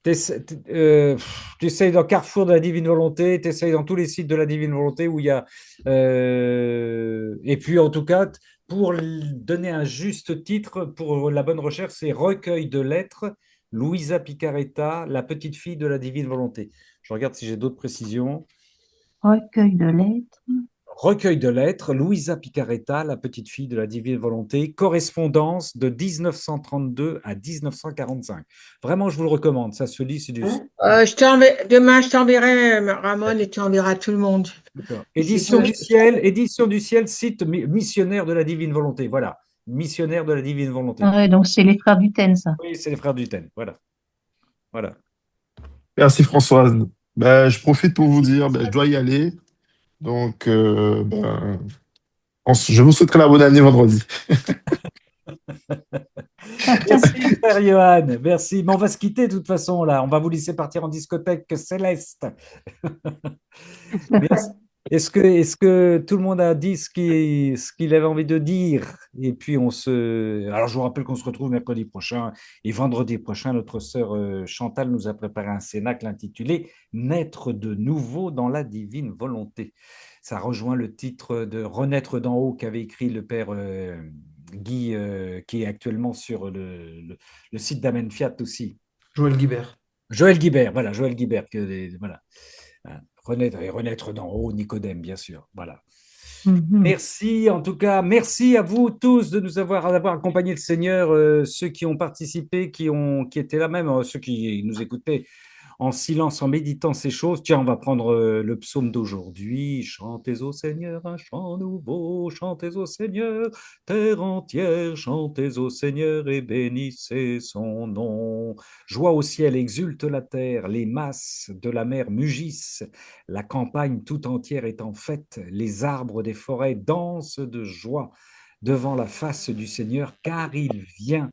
t'essayes dans Carrefour de la Divine Volonté, t'essayes dans tous les sites de la Divine Volonté où il y a. Et puis, en tout cas, pour donner un juste titre, pour la bonne recherche, c'est Recueil de lettres, Louisa Picaretta, la petite fille de la Divine Volonté. Je regarde si j'ai d'autres précisions. Recueil de lettres. Recueil de lettres, Louisa Picaretta, la petite fille de la Divine Volonté, correspondance de 1932 à 1945. Vraiment, je vous le recommande. Ça se lit, c'est du. Demain, je t'enverrai, Ramon, et tu enverras tout le monde. D'accord. C'est Édition du ciel, site missionnaire de la Divine Volonté. Voilà, missionnaire de la Divine Volonté. Ouais, donc c'est les frères Duten, ça. Oui, c'est les frères Duten. Voilà, voilà. Merci Françoise. Ben, je profite pour vous dire, ben, je dois y aller. Donc, je vous souhaiterai la bonne année vendredi. Merci, frère Johan. Merci. Mais on va se quitter de toute façon, là. On va vous laisser partir en discothèque céleste. Merci. Est-ce que tout le monde a dit ce qu'il avait envie de dire? Et puis alors je vous rappelle qu'on se retrouve mercredi prochain et vendredi prochain, notre sœur Chantal nous a préparé un cénacle intitulé Naître de nouveau dans la divine volonté. Ça rejoint le titre de Renaître d'en haut qu'avait écrit le père Guy, qui est actuellement sur le site d'Amen Fiat aussi. Joël Guibert. Joël Guibert, voilà, Joël Guibert, voilà. Renaître et renaître d'en haut, Nicodème, bien sûr. Voilà. Merci, en tout cas, merci à vous tous de nous d'avoir accompagné le Seigneur, ceux qui ont participé, qui étaient là même, ceux qui nous écoutaient en silence, en méditant ces choses. Tiens, on va prendre le psaume d'aujourd'hui. Chantez au Seigneur un chant nouveau, chantez au Seigneur, terre entière, chantez au Seigneur et bénissez son nom. Joie au ciel, exulte la terre, les masses de la mer mugissent, la campagne tout entière est en fête, les arbres des forêts dansent de joie devant la face du Seigneur, car il vient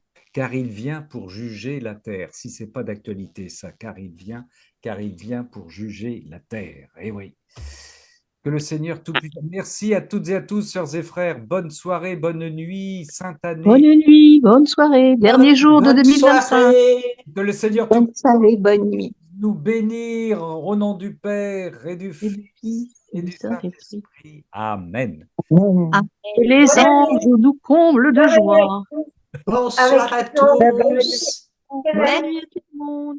pour juger la terre. Si ce n'est pas d'actualité, ça, car il vient pour juger la terre. Eh oui. Que le Seigneur Tout-Puissant. Merci à toutes et à tous, sœurs et frères. Bonne soirée, bonne nuit, sainte année. Bonne nuit, bonne soirée, dernier jour de Bonne 2025. soirée. Que le Seigneur Bonne soirée, bonne nuit. nous bénir au nom du Père et du Fils et du Saint-Esprit. Saint-Esprit. Amen. Et les anges nous comblent de joie. Bonsoir à tous. Bonne nuit à tout le monde.